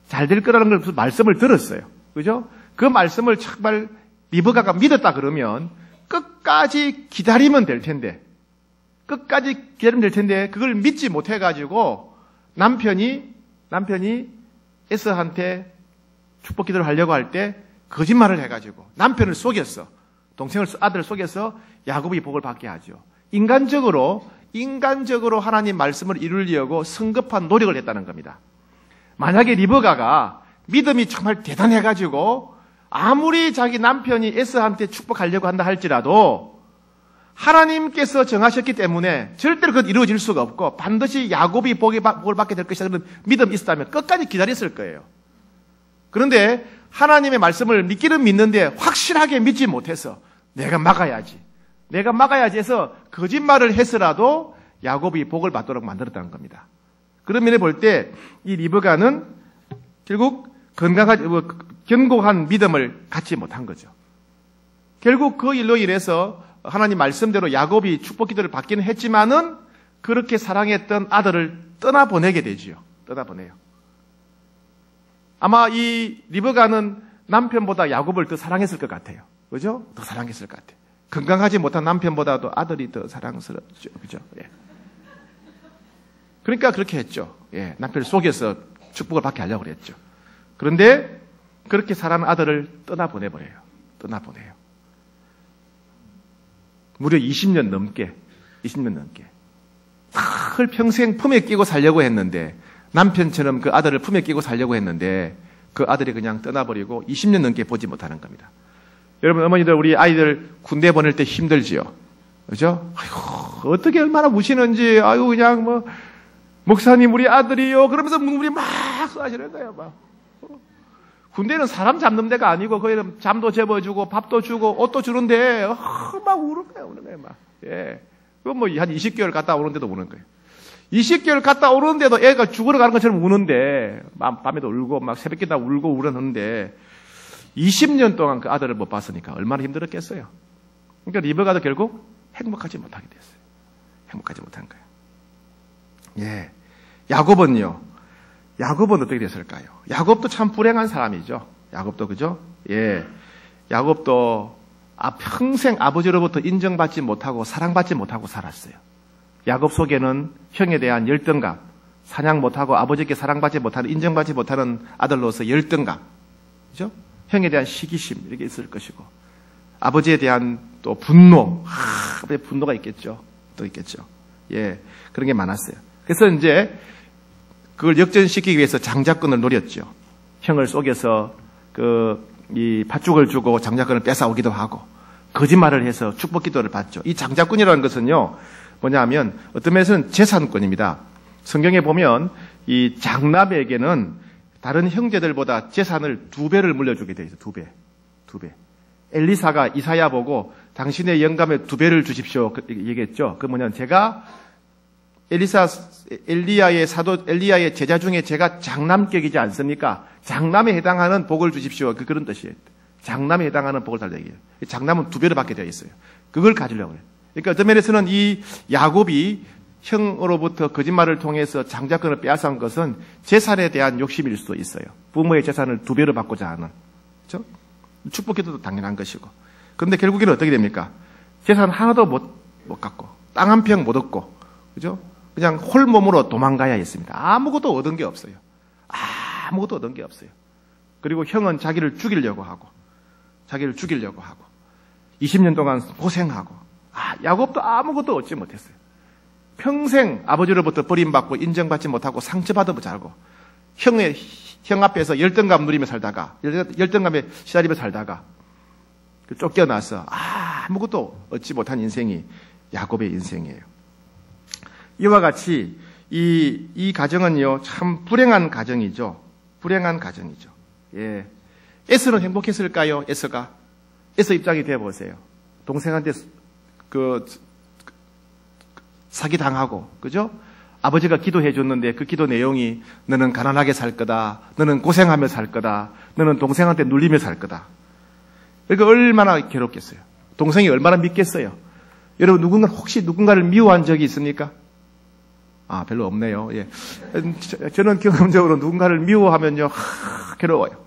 잘 될 거라는 걸 말씀을 들었어요. 그죠? 그 말씀을 정말 리브가가 믿었다 그러면 끝까지 기다리면 될 텐데 그걸 믿지 못해가지고 남편이 에서한테 축복 기도를 하려고 할 때 거짓말을 해가지고 남편을 속였어. 아들을 속여서 야곱이 복을 받게 하죠. 인간적으로 하나님 말씀을 이루려고 성급한 노력을 했다는 겁니다. 만약에 리브가가 믿음이 정말 대단해가지고 아무리 자기 남편이 에서한테 축복하려고 한다 할지라도 하나님께서 정하셨기 때문에 절대로 그것 이루어질 수가 없고 반드시 야곱이 복을 받게 될 것이라는 믿음이 있었다면 끝까지 기다렸을 거예요. 그런데 하나님의 말씀을 믿기는 믿는데 확실하게 믿지 못해서 내가 막아야지 해서 거짓말을 해서라도 야곱이 복을 받도록 만들었다는 겁니다. 그런 면에 볼 때 이 리브가는 결국 견고한 믿음을 갖지 못한 거죠. 결국 그 일로 인해서 하나님 말씀대로 야곱이 축복 기도를 받기는 했지만은 그렇게 사랑했던 아들을 떠나보내게 되지요. 떠나보내요. 아마 이 리브가는 남편보다 야곱을 더 사랑했을 것 같아요. 그죠? 더 사랑했을 것 같아요. 건강하지 못한 남편보다도 아들이 더 사랑스럽죠. 그죠? 예. 그러니까 그렇게 했죠. 예. 남편을 속여서 축복을 받게 하려고 그랬죠. 그런데 그렇게 사랑하는 아들을 떠나보내버려요. 무려 20년 넘게 늘 평생 품에 끼고 살려고 했는데 남편처럼 그 아들을 품에 끼고 살려고 했는데 그 아들이 그냥 떠나버리고 20년 넘게 보지 못하는 겁니다. 여러분 어머니들 우리 아이들 군대 보낼 때 힘들지요. 그죠? 아이고 어떻게 얼마나 우시는지 아이고 그냥 목사님 우리 아들이요 그러면서 우리 막 쏘아지는 거예요. 막. 군대는 사람 잡는 데가 아니고 거기는 잠도 재워주고 밥도 주고 옷도 주는데 막 우는 거예요. 막. 예. 그건 한 20개월 갔다 오는데도 우는 거예요. 20개월 갔다 오는데도 애가 죽으러 가는 것처럼 우는데 밤에도 울고 막 새벽에 다 울고 울었는데 20년 동안 그 아들을 못 봤으니까 얼마나 힘들었겠어요. 그러니까 리브가도 결국 행복하지 못하게 됐어요. 행복하지 못한 거예요. 예. 야곱은요. 야곱은 어떻게 됐을까요? 야곱도 참 불행한 사람이죠. 야곱도 그죠? 예. 야곱도 평생 아버지로부터 인정받지 못하고 사랑받지 못하고 살았어요. 야곱 속에는 형에 대한 열등감, 사냥 못하고 아버지께 사랑받지 못하는, 인정받지 못하는 아들로서 열등감, 그죠? 형에 대한 시기심 이렇게 있을 것이고, 아버지에 대한 또 분노, 분노가 있겠죠. 또 있겠죠. 예, 그런 게 많았어요. 그래서 이제 그걸 역전시키기 위해서 장자권을 노렸죠. 형을 속여서 이 팥죽을 주고 장자권을 뺏어오기도 하고, 거짓말을 해서 축복 기도를 받죠. 이 장자권이라는 것은요, 뭐냐면 어떤 면에서는 재산권입니다. 성경에 보면 이 장남에게는 다른 형제들보다 재산을 2배를 물려주게 돼 있어요. 2배. 엘리사가 이사야 보고 당신의 영감에 2배를 주십시오. 얘기했죠. 그 뭐냐면 제가 엘리야의 제자 중에 제가 장남격이지 않습니까? 장남에 해당하는 복을 주십시오. 그런 뜻이에요. 장남에 해당하는 복을 달라고 해요. 장남은 2배를 받게 되어 있어요. 그걸 가지려고 해요. 그러니까 어떤 면에서는 이 야곱이 형으로부터 거짓말을 통해서 장자권을 빼앗은 것은 재산에 대한 욕심일 수도 있어요. 부모의 재산을 2배로 받고자 하는. 그렇죠? 축복기도도 당연한 것이고. 그런데 결국에는 어떻게 됩니까? 재산 하나도 못 갖고, 땅 한 평 못 얻고, 그죠? 그냥 홀몸으로 도망가야 했습니다. 아무것도 얻은 게 없어요. 아무것도 얻은 게 없어요. 그리고 형은 자기를 죽이려고 하고, 20년 동안 고생하고, 야곱도 아무것도 얻지 못했어요. 평생 아버지로부터 버림받고 인정받지 못하고 상처받아 자고, 형 앞에서 열등감 누리며 살다가, 열등감에 시달리며 살다가, 쫓겨나서 아무것도 얻지 못한 인생이 야곱의 인생이에요. 이와 같이 이 가정은요, 참 불행한 가정이죠. 예. 에서는 행복했을까요? 에서 입장이 되어 보세요. 동생한테 사기당하고, 그죠? 아버지가 기도해 줬는데 그 기도 내용이 너는 가난하게 살 거다. 너는 고생하며 살 거다. 너는 동생한테 눌리며 살 거다. 그러니까 얼마나 괴롭겠어요. 동생이 얼마나 믿겠어요. 여러분 혹시 누군가를 미워한 적이 있습니까? 별로 없네요. 예. 저는 경험적으로 누군가를 미워하면요, 괴로워요.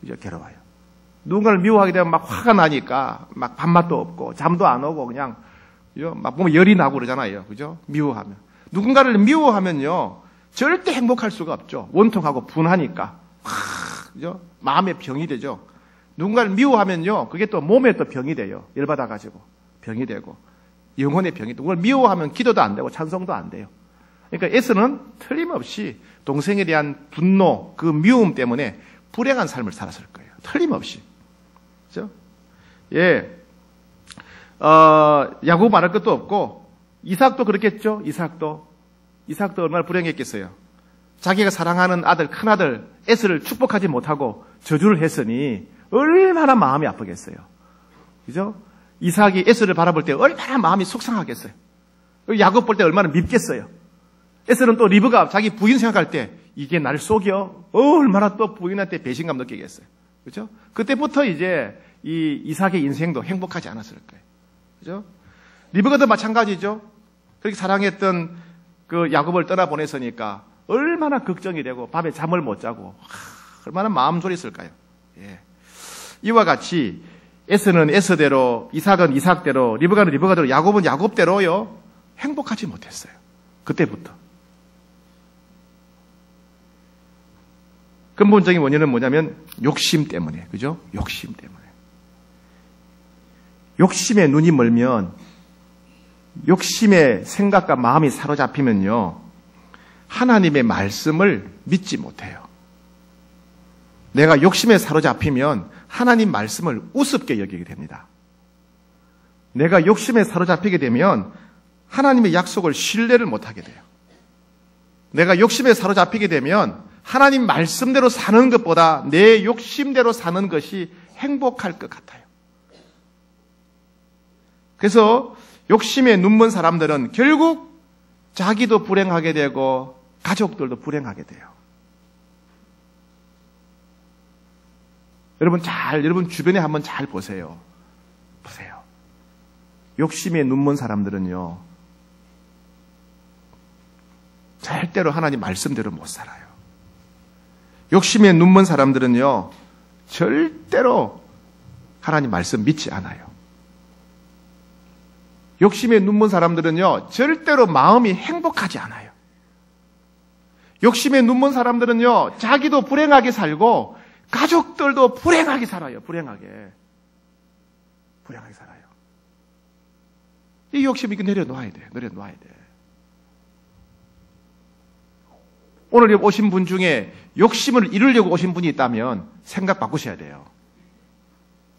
이제 괴로워요. 누군가를 미워하게 되면 막 화가 나니까 막 밥맛도 없고 잠도 안 오고 그냥 막 보면 열이 나고 그러잖아요. 그죠? 미워하면. 누군가를 미워하면요, 절대 행복할 수가 없죠. 원통하고 분하니까. 그죠? 마음의 병이 되죠. 누군가를 미워하면요, 그게 또 몸에 또 병이 돼요. 열받아가지고. 병이 되고. 영혼의 병이 되고. 그걸 미워하면 기도도 안 되고 찬송도 안 돼요. 그러니까 에서는 틀림없이 동생에 대한 분노, 그 미움 때문에 불행한 삶을 살았을 거예요. 틀림없이. 그죠? 예. 야곱 말할 것도 없고, 이삭도 그렇겠죠? 이삭도 얼마나 불행했겠어요. 자기가 사랑하는 아들, 큰아들, 에서를 축복하지 못하고 저주를 했으니 얼마나 마음이 아프겠어요. 그죠? 이삭이 에서를 바라볼 때 얼마나 마음이 속상하겠어요. 야곱 볼 때 얼마나 밉겠어요. 에서는 또 리브가 자기 부인 생각할 때 이게 나를 속여? 얼마나 또 부인한테 배신감 느끼겠어요. 그죠? 그때부터 이제 이 이삭의 인생도 행복하지 않았을 거예요. 그죠? 리브가도 마찬가지죠. 그렇게 사랑했던 그 야곱을 떠나보냈으니까 얼마나 걱정이 되고 밤에 잠을 못 자고 얼마나 마음 졸였을까요? 예. 이와 같이 에서는 에서대로, 이삭은 이삭대로, 리브가는 리브가대로, 야곱은 야곱대로요, 행복하지 못했어요. 그때부터. 근본적인 원인은 뭐냐면 욕심 때문에, 그죠? 욕심 때문에. 욕심에 눈이 멀면, 욕심의 생각과 마음이 사로잡히면요, 하나님의 말씀을 믿지 못해요. 내가 욕심에 사로잡히면 하나님 말씀을 우습게 여기게 됩니다. 내가 욕심에 사로잡히게 되면 하나님의 약속을 신뢰를 못하게 돼요. 내가 욕심에 사로잡히게 되면 하나님 말씀대로 사는 것보다 내 욕심대로 사는 것이 행복할 것 같아요. 그래서 욕심에 눈먼 사람들은 결국 자기도 불행하게 되고 가족들도 불행하게 돼요. 여러분 주변에 한번 잘 보세요. 욕심에 눈먼 사람들은요, 절대로 하나님 말씀대로 못 살아요. 욕심에 눈먼 사람들은요, 절대로 하나님 말씀 믿지 않아요. 욕심에 눈먼 사람들은요, 절대로 마음이 행복하지 않아요. 욕심에 눈먼 사람들은요, 자기도 불행하게 살고, 가족들도 불행하게 살아요. 불행하게 살아요. 이 욕심 이거 내려놓아야 돼. 오늘 여기 오신 분 중에 욕심을 이루려고 오신 분이 있다면 생각 바꾸셔야 돼요.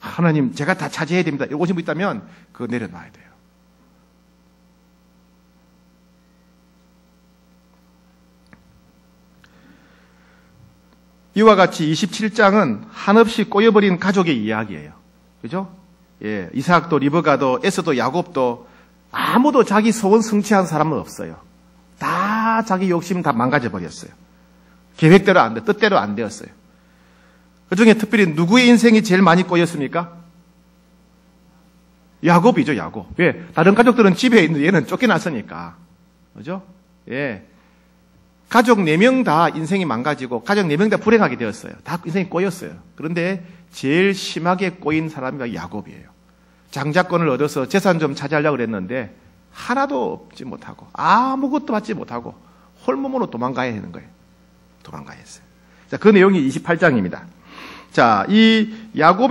하나님, 제가 다 차지해야 됩니다. 이렇게 오신 분 있다면 그거 내려놔야 돼요. 이와 같이 27장은 한없이 꼬여버린 가족의 이야기예요. 그죠? 예, 이삭도 리브가도 에서도 야곱도 아무도 자기 소원 성취한 사람은 없어요. 다 자기 욕심 다 망가져버렸어요. 계획대로 안 돼, 뜻대로 안 되었어요. 그 중에 특별히 누구의 인생이 제일 많이 꼬였습니까? 야곱이죠, 야곱. 왜? 다른 가족들은 집에 있는데 얘는 쫓겨났으니까. 그죠? 예. 가족 4명 다 인생이 망가지고 가족 4명 다 불행하게 되었어요. 다 인생이 꼬였어요. 그런데 제일 심하게 꼬인 사람이 야곱이에요. 장자권을 얻어서 재산 좀 차지하려고 그랬는데 하나도 얻지 못하고 아무것도 받지 못하고 홀몸으로 도망가야 하는 거예요. 도망가야 했어요. 자, 그 내용이 28장입니다. 자, 이 야곱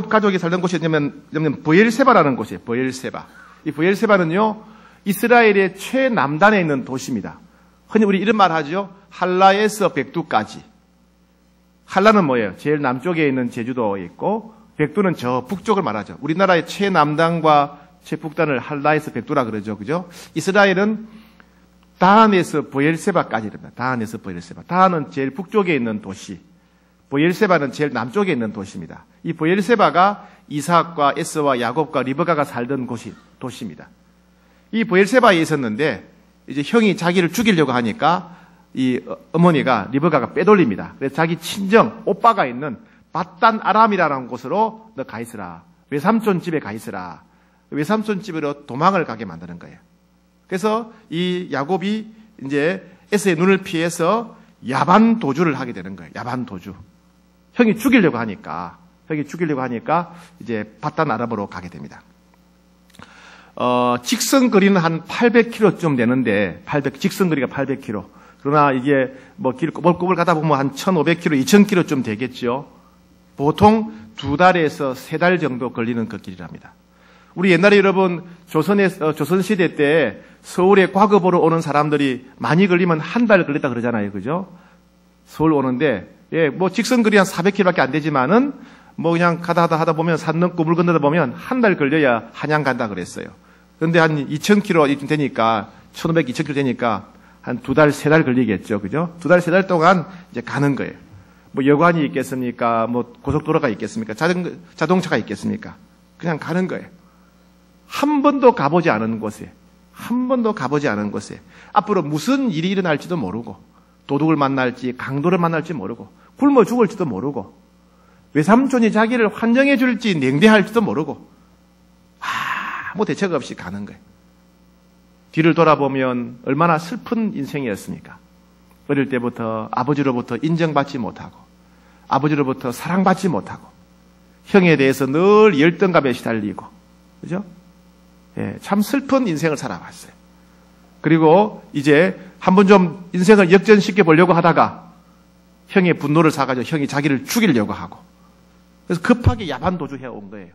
가족이 살던 곳이 뭐냐면 브엘세바라는 곳이에요. 브엘세바. 이 브엘세바는요, 이스라엘의 최남단에 있는 도시입니다. 흔히 우리 이런 말 하죠. 할라에서 백두까지. 할라는 뭐예요? 제일 남쪽에 있는 제주도에 있고, 백두는 저 북쪽을 말하죠. 우리나라의 최남단과 최북단을 할라에서 백두라 그러죠. 그죠? 이스라엘은 다한에서 브엘세바까지 이릅니다. 다한에서 브엘세바. 다한은 제일 북쪽에 있는 도시. 브엘세바는 제일 남쪽에 있는 도시입니다. 이 브엘세바가 이삭과 에서와 야곱과 리브가가 살던 도시입니다. 이 브엘세바에 있었는데, 이제 형이 자기를 죽이려고 하니까 이 어머니가 리브가가 빼돌립니다. 그래서 자기 친정 오빠가 있는 밧단 아람이라는 곳으로 너 가 있으라. 외삼촌 집에 가 있으라. 외삼촌 집으로 도망을 가게 만드는 거예요. 그래서 이 야곱이 이제 에서의 눈을 피해서 야반 도주를 하게 되는 거예요. 야반 도주. 형이 죽이려고 하니까 이제 밧단 아람으로 가게 됩니다. 직선 거리는 한 800km쯤 되는데, 직선 거리가 800km. 그러나 이게 뭐 길 꼬불꼬불 가다 보면 한 1500km, 2000km쯤 되겠죠. 보통 2달에서 3달 정도 걸리는 그 길이랍니다. 우리 옛날에 여러분, 조선시대 때 서울에 과거 보러 오는 사람들이 많이 걸리면 한 달 걸렸다 그러잖아요. 그죠? 서울 오는데, 예, 뭐 직선 거리 한 400km밖에 안 되지만은 뭐 그냥 하다 보면 산 넘고 물 건너다 보면 한 달 걸려야 한양 간다 그랬어요. 그런데 한 2000km 되니까 1500, 2000km 되니까 한 2달, 3달 걸리겠죠. 그죠? 2달, 3달 동안 이제 가는 거예요. 뭐 여관이 있겠습니까? 뭐 고속도로가 있겠습니까? 자동차가 있겠습니까? 그냥 가는 거예요. 한 번도 가보지 않은 곳에 앞으로 무슨 일이 일어날지도 모르고, 도둑을 만날지 강도를 만날지 모르고, 굶어 죽을지도 모르고, 외삼촌이 자기를 환영해 줄지 냉대할지도 모르고 아무 대책 없이 가는 거예요. 뒤를 돌아보면 얼마나 슬픈 인생이었습니까? 어릴 때부터 아버지로부터 인정받지 못하고, 아버지로부터 사랑받지 못하고, 형에 대해서 늘 열등감에 시달리고, 그죠? 예, 참 슬픈 인생을 살아왔어요. 그리고 이제 한번 좀 인생을 역전시켜 보려고 하다가 형의 분노를 사가지고 형이 자기를 죽이려고 하고, 그래서 급하게 야반 도주해 온 거예요.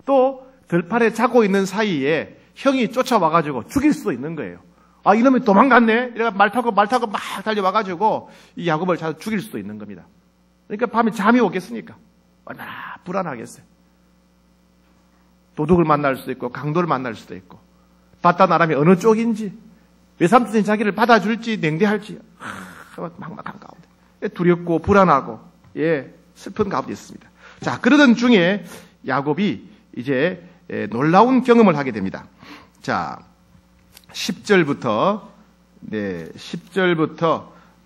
또 들판에 자고 있는 사이에 형이 쫓아와가지고 죽일 수도 있는 거예요. 아, 이놈이 도망갔네? 이래가 말 타고 막 달려와가지고 이 야곱을 죽일 수도 있는 겁니다. 그러니까 밤에 잠이 오겠습니까? 얼마나 불안하겠어요. 도둑을 만날 수도 있고, 강도를 만날 수도 있고, 밧단 아람이 어느 쪽인지, 외삼촌이 자기를 받아줄지, 냉대할지, 막막한 가운데. 두렵고, 불안하고, 예, 슬픈 가운데 있습니다. 자, 그러던 중에 야곱이 이제 놀라운 경험을 하게 됩니다. 자, 10절부터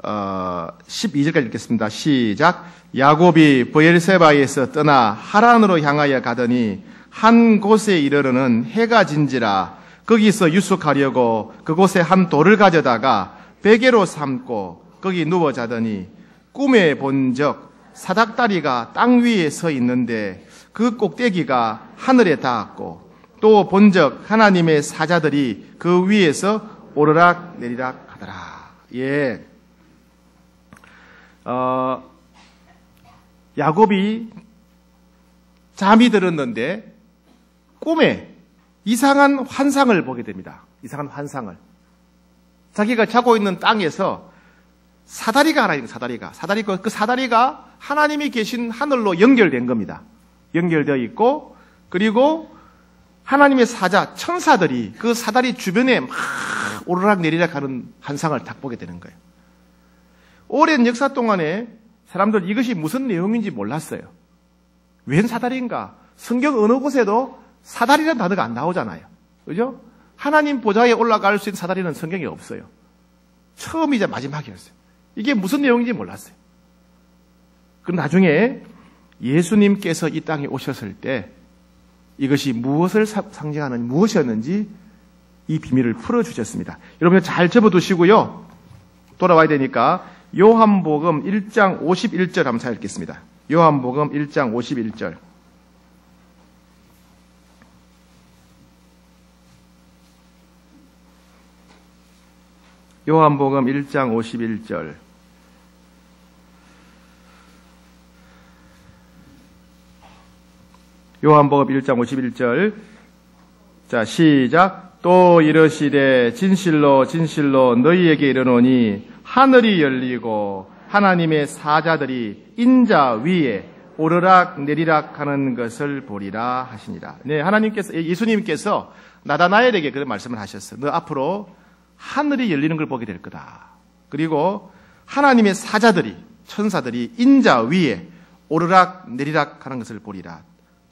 12절까지 읽겠습니다. 시작. 야곱이 브엘세바에서 떠나 하란으로 향하여 가더니 한 곳에 이르러는 해가 진지라 거기서 유숙하려고 그곳에 한 돌을 가져다가 베개로 삼고 거기 누워 자더니 꿈에 본적 사닥다리가 땅 위에 서 있는데 그 꼭대기가 하늘에 닿았고 또 본적 하나님의 사자들이 그 위에서 오르락 내리락 하더라. 예. 야곱이 잠이 들었는데 꿈에 이상한 환상을 보게 됩니다. 이상한 환상을. 자기가 자고 있는 땅에서 사다리가 하나 있는 사다리가. 그 사다리가 하나님이 계신 하늘로 연결된 겁니다. 연결되어 있고, 그리고 하나님의 사자, 천사들이 그 사다리 주변에 막 오르락 내리락 하는 환상을 딱 보게 되는 거예요. 오랜 역사 동안에 사람들 이것이 무슨 내용인지 몰랐어요. 웬 사다리인가? 성경 어느 곳에도 사다리라는 단어가 안 나오잖아요. 그죠? 하나님 보좌에 올라갈 수 있는 사다리는 성경에 없어요. 처음이자 마지막이었어요. 이게 무슨 내용인지 몰랐어요. 그 나중에 예수님께서 이 땅에 오셨을 때 이것이 무엇을 상징하는 무엇이었는지 이 비밀을 풀어주셨습니다. 여러분 잘 접어두시고요. 돌아와야 되니까 요한복음 1장 51절 한번 잘 읽겠습니다. 요한복음 1장 51절. 요한복음 1장 51절. 요한복음 1장 51절. 자, 시작. 또 이르시되 진실로 진실로 너희에게 이르노니 하늘이 열리고 하나님의 사자들이 인자 위에 오르락 내리락 하는 것을 보리라 하시니라. 네, 예수님께서 나다나엘에게 그런 말씀을 하셨어요. 너 앞으로 하늘이 열리는 걸 보게 될 거다. 그리고 하나님의 사자들이, 천사들이 인자 위에 오르락 내리락 하는 것을 보리라.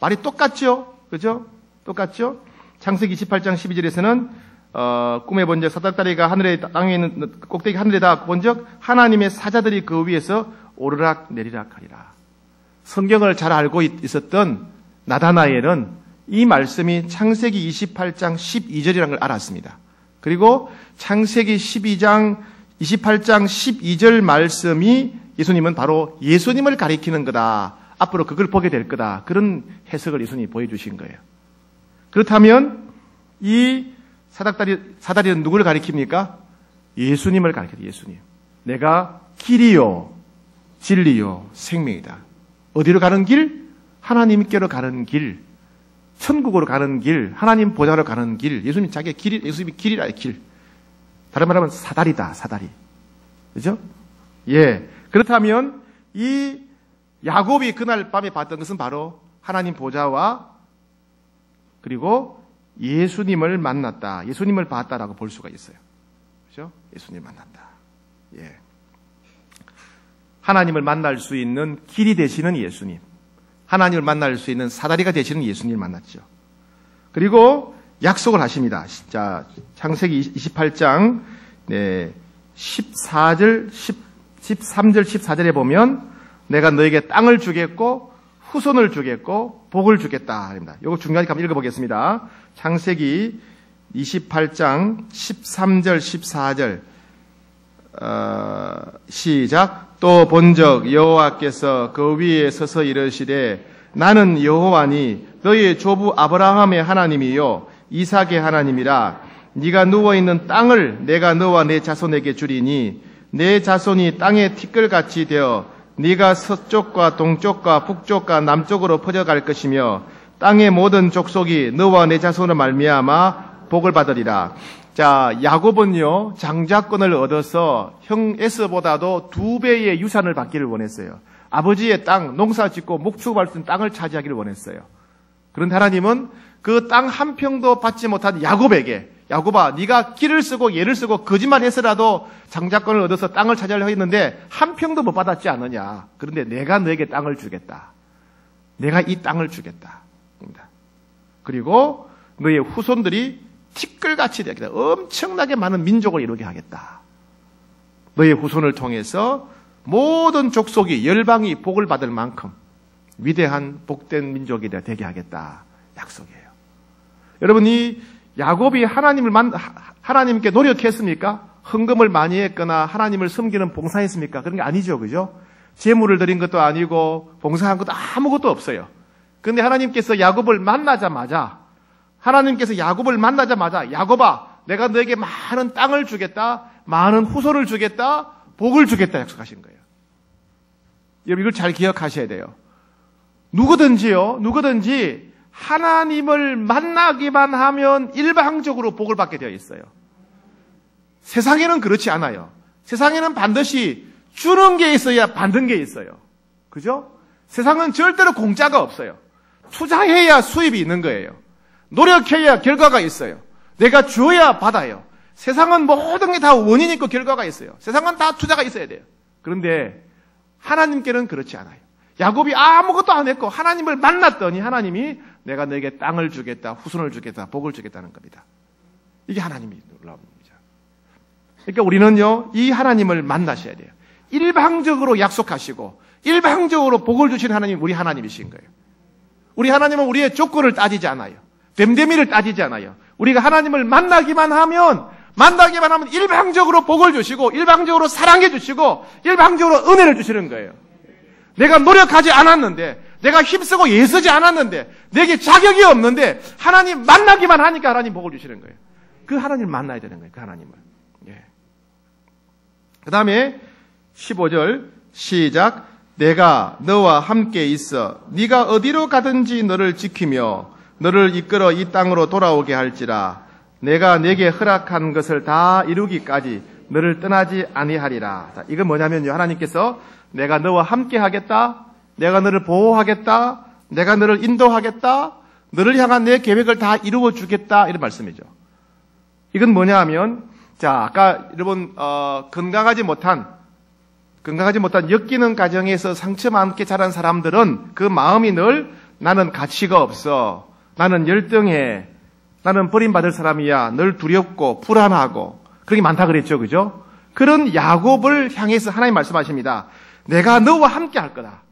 말이 똑같죠? 그죠? 똑같죠? 창세기 28장 12절에서는 꿈에 본적 사닥다리가 하늘에 땅에 있는 꼭대기 하늘에 닿아 본적 하나님의 사자들이 그 위에서 오르락 내리락 하리라. 성경을 잘 알고 있었던 나다나엘은 이 말씀이 창세기 28장 12절이라는 걸 알았습니다. 그리고 창세기 28장 12절 말씀이 예수님은 바로 예수님을 가리키는 거다. 앞으로 그걸 보게 될 거다. 그런 해석을 예수님이 보여주신 거예요. 그렇다면 이 사다리는 누구를 가리킵니까? 예수님을 가리켜요. 예수님. 내가 길이요 진리요 생명이다. 어디로 가는 길? 하나님께로 가는 길. 천국으로 가는 길. 하나님 보좌로 가는 길. 예수님이 자기가 예수님이 길이라 길. 다른 말하면 사다리다. 사다리. 그죠? 예. 그렇다면 이 야곱이 그날 밤에 봤던 것은 바로 하나님 보좌와 그리고 예수님을 만났다. 예수님을 봤다라고 볼 수가 있어요. 그죠? 예수님을 만났다. 예. 하나님을 만날 수 있는 길이 되시는 예수님. 하나님을 만날 수 있는 사다리가 되시는 예수님을 만났죠. 그리고 약속을 하십니다. 자, 창세기 28장 13절 14절에 보면 내가 너에게 땅을 주겠고 후손을 주겠고 복을 주겠다. 합니다. 이거 중요하니까 한번 읽어보겠습니다. 창세기 28장 13절 14절 시작. 또 본적 여호와께서 그 위에 서서 이르시되 나는 여호와니 너희의 조부 아브라함의 하나님이요 이삭의 하나님이라. 네가 누워있는 땅을 내가 너와 내 자손에게 주리니 내 자손이 땅의 티끌같이 되어 네가 서쪽과 동쪽과 북쪽과 남쪽으로 퍼져갈 것이며 땅의 모든 족속이 너와 내 자손을 말미암아 복을 받으리라. 자, 야곱은요 장자권을 얻어서 형 에서보다도 2배의 유산을 받기를 원했어요. 아버지의 땅, 농사 짓고 목축할 수 있는 땅을 차지하기를 원했어요. 그런데 하나님은 그 땅 한 평도 받지 못한 야곱에게, 야곱아 네가 길을 쓰고 예를 쓰고 거짓말해서라도 장자권을 얻어서 땅을 차지하려고 했는데 한 평도 못 받았지 않느냐. 그런데 내가 너에게 땅을 주겠다. 내가 이 땅을 주겠다. 그리고 너의 후손들이 티끌같이 되겠다. 엄청나게 많은 민족을 이루게 하겠다. 너의 후손을 통해서 모든 족속이 열방이 복을 받을 만큼 위대한 복된 민족이 되게 하겠다. 약속이에요. 여러분이 야곱이 하나님께 노력했습니까? 헌금을 많이 했거나 하나님을 섬기는 봉사했습니까? 그런 게 아니죠. 그죠? 재물을 드린 것도 아니고 봉사한 것도 아무것도 없어요. 그런데 하나님께서 야곱을 만나자마자 야곱아, 내가 너에게 많은 땅을 주겠다, 많은 후손을 주겠다, 복을 주겠다 약속하신 거예요. 여러분 이걸 잘 기억하셔야 돼요. 누구든지 하나님을 만나기만 하면 일방적으로 복을 받게 되어 있어요. 세상에는 그렇지 않아요. 세상에는 반드시 주는 게 있어야 받는 게 있어요. 그죠? 세상은 절대로 공짜가 없어요. 투자해야 수입이 있는 거예요. 노력해야 결과가 있어요. 내가 주어야 받아요. 세상은 모든 게 다 원인이 있고 결과가 있어요. 세상은 다 투자가 있어야 돼요. 그런데 하나님께는 그렇지 않아요. 야곱이 아무것도 안 했고 하나님을 만났더니 하나님이 내가 너에게 땅을 주겠다, 후손을 주겠다, 복을 주겠다는 겁니다. 이게 하나님이 놀라운 겁니다. 그러니까 우리는요, 이 하나님을 만나셔야 돼요. 일방적으로 약속하시고 일방적으로 복을 주시는 하나님이 우리 하나님이신 거예요. 우리 하나님은 우리의 조건을 따지지 않아요. 됨됨이를 따지지 않아요. 우리가 하나님을 만나기만 하면 일방적으로 복을 주시고 일방적으로 사랑해 주시고 일방적으로 은혜를 주시는 거예요. 내가 노력하지 않았는데, 내가 힘쓰고 애쓰지 않았는데, 내게 자격이 없는데 하나님 만나기만 하니까 하나님 복을 주시는 거예요. 그 하나님을 만나야 되는 거예요. 그 하나님을. 예. 그 다음에 15절 시작. 내가 너와 함께 있어 네가 어디로 가든지 너를 지키며 너를 이끌어 이 땅으로 돌아오게 할지라. 내가 내게 허락한 것을 다 이루기까지 너를 떠나지 아니하리라. 자, 이건 뭐냐면요, 하나님께서 내가 너와 함께 하겠다, 내가 너를 보호하겠다, 내가 너를 인도하겠다, 너를 향한 내 계획을 다 이루어 주겠다, 이런 말씀이죠. 이건 뭐냐 하면, 자, 아까 여러분 건강하지 못한 엮이는 가정에서 상처 많게 자란 사람들은 그 마음이 늘 나는 가치가 없어, 나는 열등해, 나는 버림받을 사람이야, 늘 두렵고 불안하고 그런 게 많다 그랬죠. 그죠? 그런 야곱을 향해서 하나님 말씀하십니다. 내가 너와 함께 할 거다.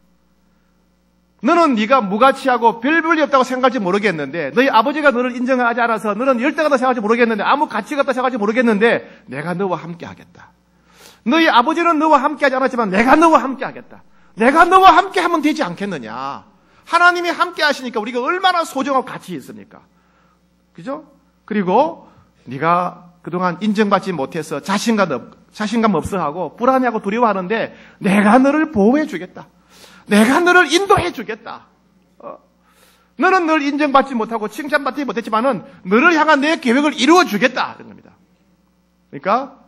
너는 네가 무가치하고 별 볼일 없다고 생각할지 모르겠는데, 너희 아버지가 너를 인정하지 않아서 너는 열등하다고 생각할지 모르겠는데, 아무 가치가 없다고 생각할지 모르겠는데 내가 너와 함께 하겠다. 너희 아버지는 너와 함께 하지 않았지만 내가 너와 함께 하겠다. 내가 너와 함께 하면 되지 않겠느냐. 하나님이 함께 하시니까 우리가 얼마나 소중하고 가치 있습니까? 그죠? 그리고 네가 그동안 인정받지 못해서 자신감 없어하고 불안해하고 두려워하는데 내가 너를 보호해 주겠다. 내가 너를 인도해 주겠다. 너는 늘 인정받지 못하고 칭찬받지 못했지만은 너를 향한 내 계획을 이루어 주겠다. 이런 겁니다. 그러니까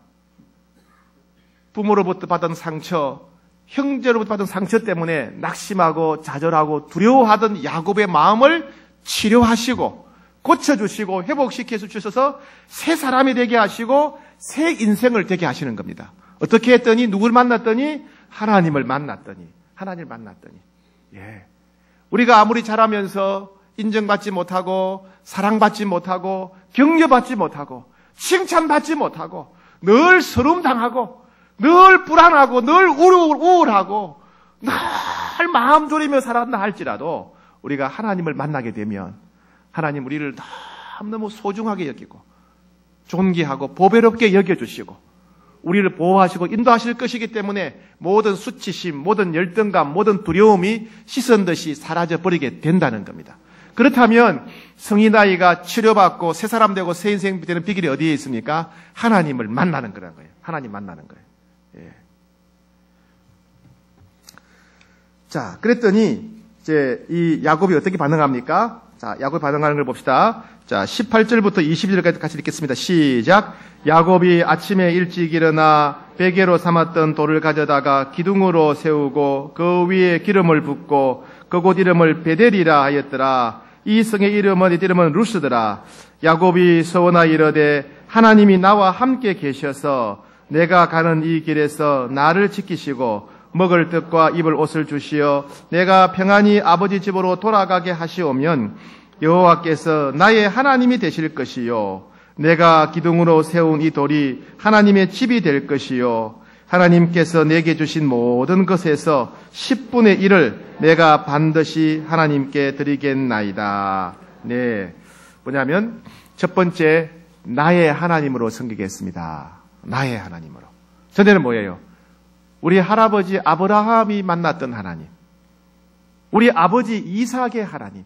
부모로부터 받은 상처, 형제로부터 받은 상처 때문에 낙심하고 좌절하고 두려워하던 야곱의 마음을 치료하시고 고쳐주시고 회복시켜 주셔서 새 사람이 되게 하시고 새 인생을 되게 하시는 겁니다. 어떻게 했더니, 누굴 만났더니, 하나님을 만났더니. 예. 우리가 아무리 잘하면서 인정받지 못하고 사랑받지 못하고 격려받지 못하고 칭찬받지 못하고 늘 서름당하고 늘 불안하고 늘 우울하고 늘 마음 졸이며 살았나 할지라도 우리가 하나님을 만나게 되면 하나님 우리를 너무너무 소중하게 여기고 존귀하고 보배롭게 여겨주시고 우리를 보호하시고 인도하실 것이기 때문에 모든 수치심, 모든 열등감, 모든 두려움이 씻은 듯이 사라져버리게 된다는 겁니다. 그렇다면 성인 아이가 치료받고 새 사람 되고 새 인생 되는 비결이 어디에 있습니까? 하나님을 만나는 거라는 거예요. 하나님 만나는 거예요. 예. 자, 그랬더니 이제 이 야곱이 어떻게 반응합니까? 자, 야곱이 반응하는 걸 봅시다. 자, 18절부터 22절까지 같이 읽겠습니다. 시작. 야곱이 아침에 일찍 일어나 베개로 삼았던 돌을 가져다가 기둥으로 세우고 그 위에 기름을 붓고 그곳 이름을 베델이라 하였더라. 이 성의 이름은 루스더라. 야곱이 서원하 이르되 하나님이 나와 함께 계셔서 내가 가는 이 길에서 나를 지키시고 먹을 떡과 입을 옷을 주시어 내가 평안히 아버지 집으로 돌아가게 하시오면 여호와께서 나의 하나님이 되실 것이요 내가 기둥으로 세운 이 돌이 하나님의 집이 될 것이요 하나님께서 내게 주신 모든 것에서 10분의 1을 내가 반드시 하나님께 드리겠나이다. 네, 뭐냐면 첫 번째, 나의 하나님으로 섬기겠습니다. 나의 하나님으로. 전에는 뭐예요? 우리 할아버지 아브라함이 만났던 하나님, 우리 아버지 이삭의 하나님,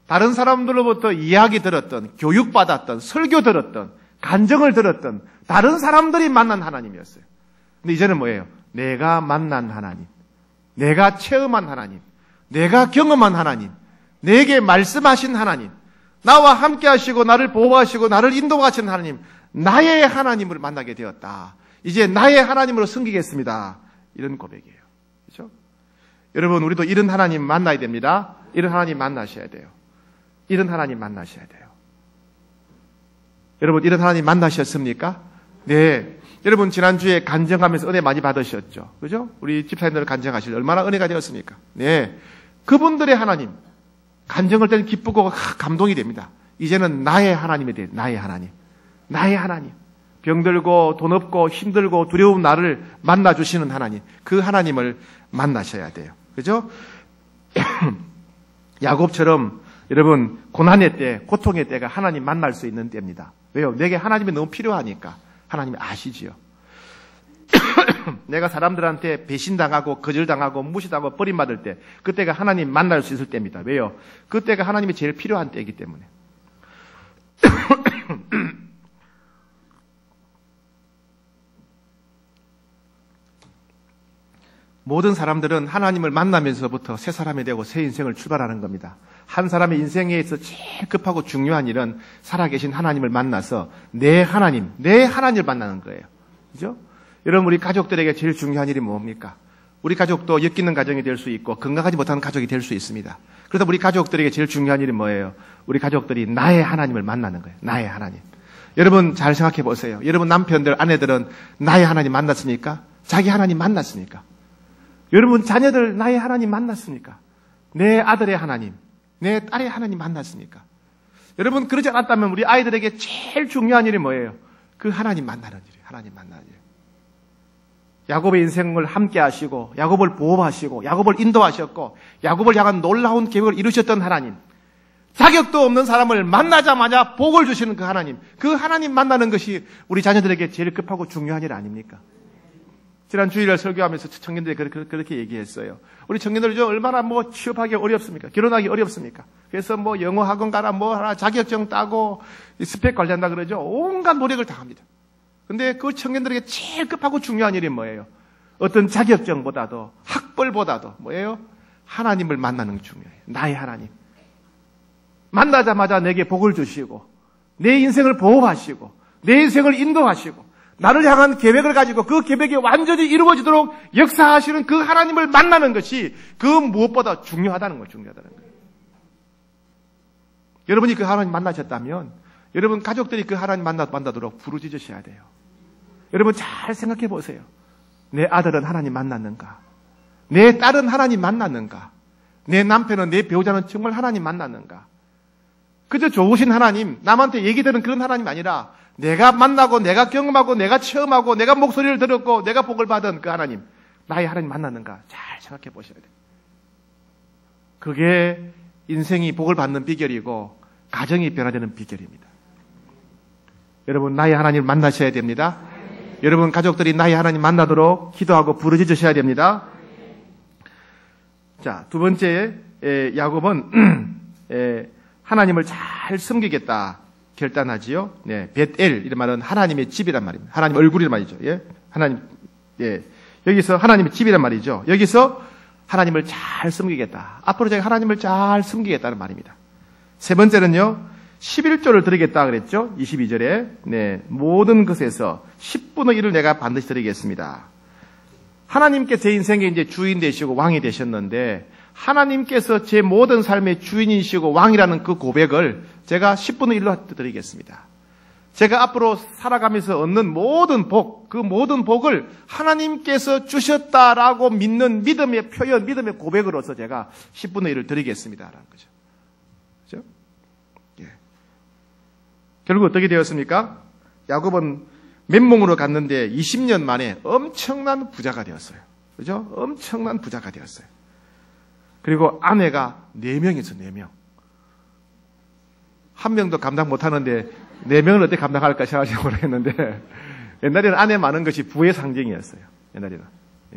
다른 사람들로부터 이야기 들었던, 교육받았던, 설교 들었던, 간증을 들었던 다른 사람들이 만난 하나님이었어요. 근데 이제는 뭐예요? 내가 만난 하나님, 내가 체험한 하나님, 내가 경험한 하나님, 내게 말씀하신 하나님, 나와 함께 하시고 나를 보호하시고 나를 인도하신 하나님, 나의 하나님을 만나게 되었다. 이제 나의 하나님으로 섬기겠습니다. 이런 고백이에요. 그렇죠? 여러분, 우리도 이런 하나님 만나야 됩니다. 이런 하나님 만나셔야 돼요. 이런 하나님 만나셔야 돼요. 여러분, 이런 하나님 만나셨습니까? 네. 여러분, 지난주에 간증하면서 은혜 많이 받으셨죠? 그죠? 우리 집사님들 간증하실 때 얼마나 은혜가 되었습니까? 네. 그분들의 하나님, 간증할 때는 기쁘고 감동이 됩니다. 이제는 나의 하나님이 돼요. 나의 하나님. 나의 하나님. 병들고 돈 없고 힘들고 두려운 나를 만나주시는 하나님. 그 하나님을 만나셔야 돼요. 그죠? 야곱처럼 여러분, 고난의 때, 고통의 때가 하나님 만날 수 있는 때입니다. 왜요? 내게 하나님이 너무 필요하니까. 하나님이 아시지요. 내가 사람들한테 배신당하고 거절당하고 무시당하고 버림받을 때, 그때가 하나님 만날 수 있을 때입니다. 왜요? 그때가 하나님이 제일 필요한 때이기 때문에. 모든 사람들은 하나님을 만나면서부터 새 사람이 되고 새 인생을 출발하는 겁니다. 한 사람의 인생에 있어 제일 급하고 중요한 일은 살아계신 하나님을 만나서 내 하나님을 만나는 거예요. 그죠? 여러분, 우리 가족들에게 제일 중요한 일이 뭡니까? 우리 가족도 엮이는 가정이 될 수 있고 건강하지 못하는 가족이 될 수 있습니다. 그래서 우리 가족들에게 제일 중요한 일이 뭐예요? 우리 가족들이 나의 하나님을 만나는 거예요. 나의 하나님. 여러분, 잘 생각해 보세요. 여러분 남편들, 아내들은 나의 하나님 만났습니까? 자기 하나님 만났습니까? 여러분 자녀들 나의 하나님 만났습니까? 내 아들의 하나님, 내 딸의 하나님 만났습니까? 여러분, 그러지 않았다면 우리 아이들에게 제일 중요한 일이 뭐예요? 그 하나님 만나는 일이에요. 하나님 만나는 일. 야곱의 인생을 함께 하시고 야곱을 보호하시고 야곱을 인도하셨고 야곱을 향한 놀라운 계획을 이루셨던 하나님, 자격도 없는 사람을 만나자마자 복을 주시는 그 하나님 만나는 것이 우리 자녀들에게 제일 급하고 중요한 일 아닙니까? 지난 주일날 설교하면서 청년들이 그렇게 얘기했어요. 우리 청년들 좀 얼마나 취업하기 어렵습니까? 결혼하기 어렵습니까? 그래서 영어 학원 가라, 하라, 자격증 따고 스펙 관리한다 그러죠. 온갖 노력을 다 합니다. 근데 그 청년들에게 제일 급하고 중요한 일이 뭐예요? 어떤 자격증보다도 학벌보다도 뭐예요? 하나님을 만나는 게 중요해요. 나의 하나님. 만나자마자 내게 복을 주시고 내 인생을 보호하시고 내 인생을 인도하시고 나를 향한 계획을 가지고 그 계획이 완전히 이루어지도록 역사하시는 그 하나님을 만나는 것이 그 무엇보다 중요하다는 거예요. 여러분이 그 하나님 만나셨다면 여러분 가족들이 그 하나님 만나도록 부르짖으셔야 돼요. 여러분 잘 생각해 보세요. 내 아들은 하나님 만났는가? 내 딸은 하나님 만났는가? 내 남편은, 내 배우자는 정말 하나님 만났는가? 그저 좋으신 하나님, 남한테 얘기 들은 그런 하나님이 아니라 내가 만나고 내가 경험하고 내가 체험하고 내가 목소리를 들었고 내가 복을 받은 그 하나님, 나의 하나님 만났는가? 잘 생각해 보셔야 돼요. 그게 인생이 복을 받는 비결이고 가정이 변화되는 비결입니다. 여러분, 나의 하나님을 만나셔야 됩니다. 여러분 가족들이 나의 하나님 만나도록 기도하고 부르짖으셔야 됩니다. 자, 두 번째, 야곱은 하나님을 잘 섬기겠다 결단하지요. 네, 벳엘 이런 말은 하나님의 집이란 말입니다. 하나님 얼굴이란 말이죠. 예, 하나님, 여기서 하나님의 집이란 말이죠. 여기서 하나님을 잘 섬기겠다. 앞으로 제가 하나님을 잘 섬기겠다는 말입니다. 세 번째는요, 11조를 드리겠다 그랬죠. 22절에. 네, 모든 것에서 10분의 1을 내가 반드시 드리겠습니다. 하나님께 제 인생의 이제 주인 되시고 왕이 되셨는데 하나님께서 제 모든 삶의 주인이시고 왕이라는 그 고백을 제가 10분의 1로 드리겠습니다. 제가 앞으로 살아가면서 얻는 모든 복, 그 모든 복을 하나님께서 주셨다라고 믿는 믿음의 표현, 믿음의 고백으로서 제가 10분의 1을 드리겠습니다라는 거죠. 그죠? 예. 결국 어떻게 되었습니까? 야곱은 맨몸으로 갔는데 20년 만에 엄청난 부자가 되었어요. 그죠? 엄청난 부자가 되었어요. 그리고 아내가 4명이죠, 4명. 한 명도 감당 못하는데 4명은 어떻게 감당할까 생각할지 모르겠는데 옛날에는 아내 많은 것이 부의 상징이었어요. 옛날에는.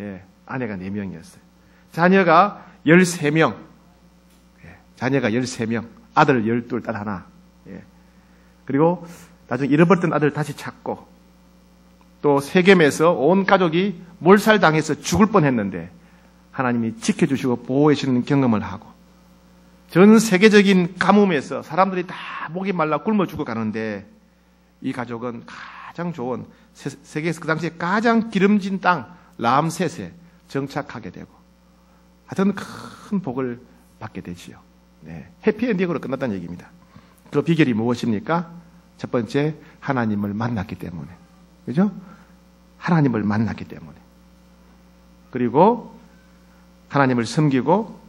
예, 아내가 4명이었어요. 자녀가 13명. 예, 자녀가 13명. 아들 12, 딸 하나. 예. 그리고 나중에 잃어버렸던 아들 다시 찾고 또 세겜에서 온 가족이 몰살당해서 죽을 뻔했는데 하나님이 지켜주시고 보호해 주시는 경험을 하고 전 세계적인 가뭄에서 사람들이 다 목이 말라 굶어 죽어 가는데 이 가족은 가장 좋은 세계에서 그 당시에 가장 기름진 땅 람셋에 정착하게 되고 하여튼 큰 복을 받게 되지요. 네, 해피엔딩으로 끝났다는 얘기입니다. 그 비결이 무엇입니까? 첫 번째, 하나님을 만났기 때문에. 그죠? 하나님을 만났기 때문에. 그리고 하나님을 섬기고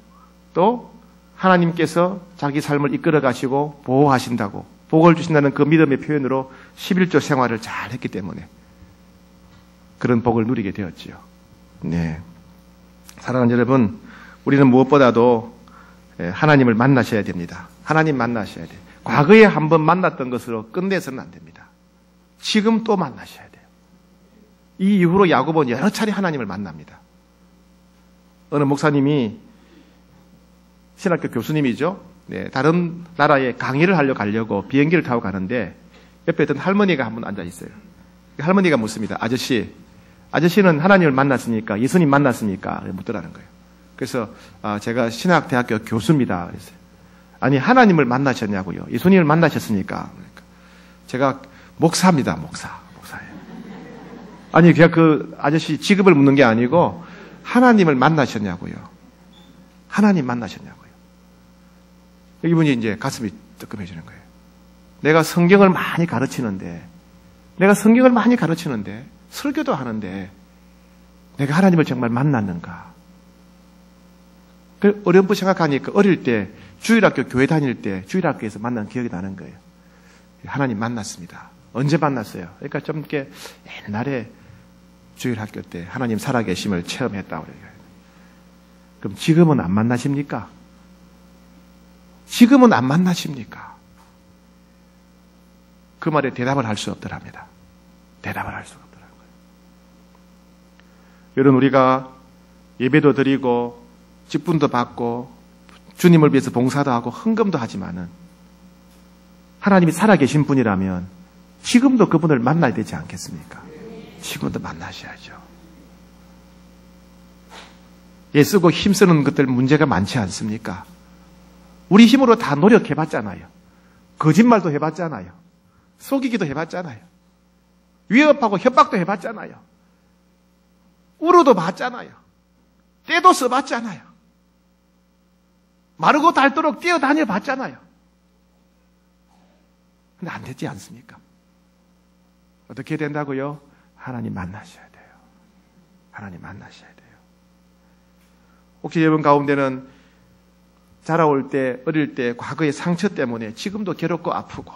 또 하나님께서 자기 삶을 이끌어 가시고 보호하신다고 복을 주신다는 그 믿음의 표현으로 11조 생활을 잘 했기 때문에 그런 복을 누리게 되었지요. 네. 사랑하는 여러분, 우리는 무엇보다도 하나님을 만나셔야 됩니다. 하나님 만나셔야 돼요. 과거에 한번 만났던 것으로 끝내서는 안 됩니다. 지금 또 만나셔야 돼요. 이 이후로 야곱은 여러 차례 하나님을 만납니다. 어느 목사님이 신학교 교수님이죠. 네, 다른 나라에 강의를 하려 가려고 비행기를 타고 가는데 옆에 어떤 할머니가 한 분 앉아 있어요. 할머니가 묻습니다. 아저씨는 하나님을 만났습니까? 예수님 만났습니까? 묻더라는 거예요. 그래서 제가 신학대학교 교수입니다. 그랬어요. 아니 하나님을 만나셨냐고요? 예수님을 만나셨습니까? 그러니까 제가 목사입니다. 목사예요. 아니 그냥 그 아저씨 직업을 묻는 게 아니고 하나님을 만나셨냐고요? 하나님 만나셨냐고요? 이분이 이제 가슴이 뜨끔해지는 거예요. 내가 성경을 많이 가르치는데 설교도 하는데 내가 하나님을 정말 만났는가? 그 어렴풋 생각하니까 어릴 때 주일학교 교회 다닐 때 주일학교에서 만난 기억이 나는 거예요. 하나님 만났습니다. 언제 만났어요? 그러니까 좀 이렇게 옛날에 주일학교 때 하나님 살아계심을 체험했다고 그래요. 그럼 지금은 안 만나십니까? 지금은 안 만나십니까? 그 말에 대답을 할 수 없더랍니다. 대답을 할 수가 없더라고요. 여러분 우리가 예배도 드리고 직분도 받고 주님을 위해서 봉사도 하고 헌금도 하지만은 하나님이 살아계신 분이라면 지금도 그분을 만나야 되지 않겠습니까? 지금도 만나셔야죠. 애쓰고 힘쓰는 것들 문제가 많지 않습니까? 우리 힘으로 다 노력해봤잖아요. 거짓말도 해봤잖아요. 속이기도 해봤잖아요. 위협하고 협박도 해봤잖아요. 울어도 봤잖아요. 때도 써봤잖아요. 마르고 닳도록 뛰어다녀 봤잖아요. 근데 안 되지 않습니까? 어떻게 된다고요? 하나님 만나셔야 돼요. 하나님 만나셔야 돼요. 혹시 여러분 가운데는 자라올 때, 어릴 때 과거의 상처 때문에 지금도 괴롭고 아프고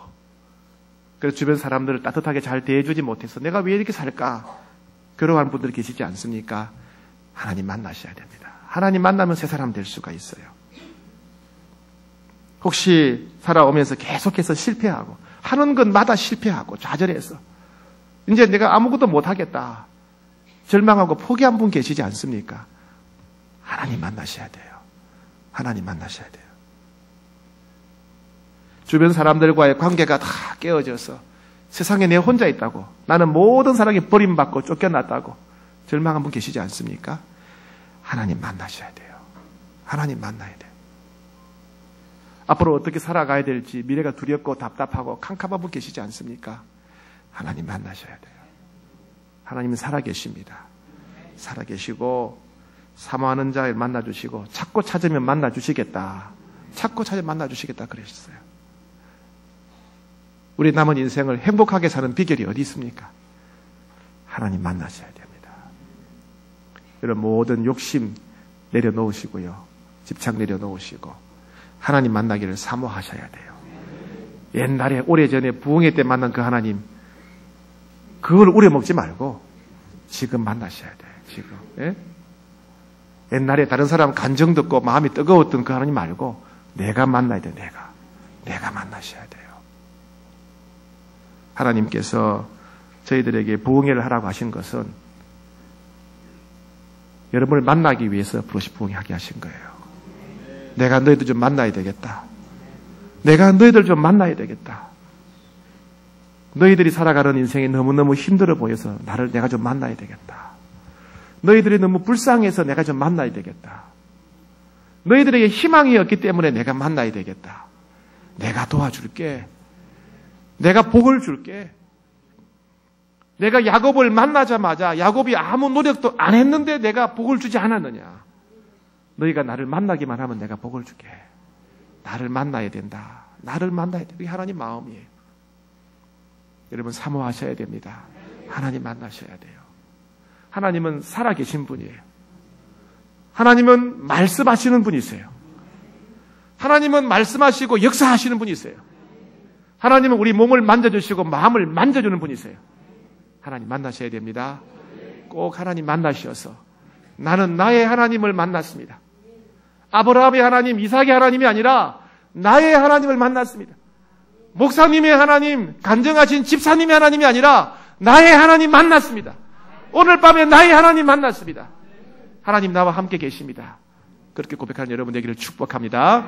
그래서 주변 사람들을 따뜻하게 잘 대해주지 못해서 내가 왜 이렇게 살까? 괴로워하는 분들 계시지 않습니까? 하나님 만나셔야 됩니다. 하나님 만나면 새 사람 될 수가 있어요. 혹시 살아오면서 계속해서 실패하고 하는 것마다 실패하고 좌절해서 이제 내가 아무것도 못하겠다 절망하고 포기한 분 계시지 않습니까? 하나님 만나셔야 돼요. 하나님 만나셔야 돼요. 주변 사람들과의 관계가 다 깨어져서 세상에 내 혼자 있다고 나는 모든 사람에게 버림받고 쫓겨났다고 절망한 분 계시지 않습니까? 하나님 만나셔야 돼요. 하나님 만나야 돼요. 앞으로 어떻게 살아가야 될지 미래가 두렵고 답답하고 캄캄한 분 계시지 않습니까? 하나님 만나셔야 돼요. 하나님은 살아계십니다. 살아계시고 사모하는 자를 만나주시고 찾고 찾으면 만나주시겠다. 찾고 찾으면 만나주시겠다 그러셨어요. 우리 남은 인생을 행복하게 사는 비결이 어디 있습니까? 하나님 만나셔야 됩니다. 여러분 모든 욕심 내려놓으시고요. 집착 내려놓으시고 하나님 만나기를 사모하셔야 돼요. 옛날에 오래전에 부흥회 때 만난 그 하나님 그걸 우려먹지 말고 지금 만나셔야 돼요. 지금. 예? 옛날에 다른 사람 간정 듣고 마음이 뜨거웠던 그 하나님 말고 내가 만나야 돼요. 내가 만나셔야 돼요. 하나님께서 저희들에게 부흥회를 하라고 하신 것은 여러분을 만나기 위해서 부르시 부흥하게 하신 거예요. 내가 너희들 좀 만나야 되겠다. 내가 너희들 좀 만나야 되겠다. 너희들이 살아가는 인생이 너무너무 힘들어 보여서 내가 좀 만나야 되겠다. 너희들이 너무 불쌍해서 내가 좀 만나야 되겠다. 너희들에게 희망이 없기 때문에 내가 만나야 되겠다. 내가 도와줄게. 내가 복을 줄게. 내가 야곱을 만나자마자 야곱이 아무 노력도 안 했는데 내가 복을 주지 않았느냐. 너희가 나를 만나기만 하면 내가 복을 줄게. 나를 만나야 된다. 나를 만나야 된다. 이게 하나님 마음이에요. 여러분 사모하셔야 됩니다. 하나님 만나셔야 돼요. 하나님은 살아계신 분이에요. 하나님은 말씀하시는 분이세요. 하나님은 말씀하시고 역사하시는 분이세요. 하나님은 우리 몸을 만져주시고 마음을 만져주는 분이세요. 하나님 만나셔야 됩니다. 꼭 하나님 만나셔서 나는 나의 하나님을 만났습니다. 아브라함의 하나님, 이삭의 하나님이 아니라 나의 하나님을 만났습니다. 목사님의 하나님, 간증하신 집사님의 하나님이 아니라 나의 하나님 만났습니다. 오늘 밤에 나의 하나님 만났습니다. 하나님 나와 함께 계십니다. 그렇게 고백하는 여러분 되기를 축복합니다.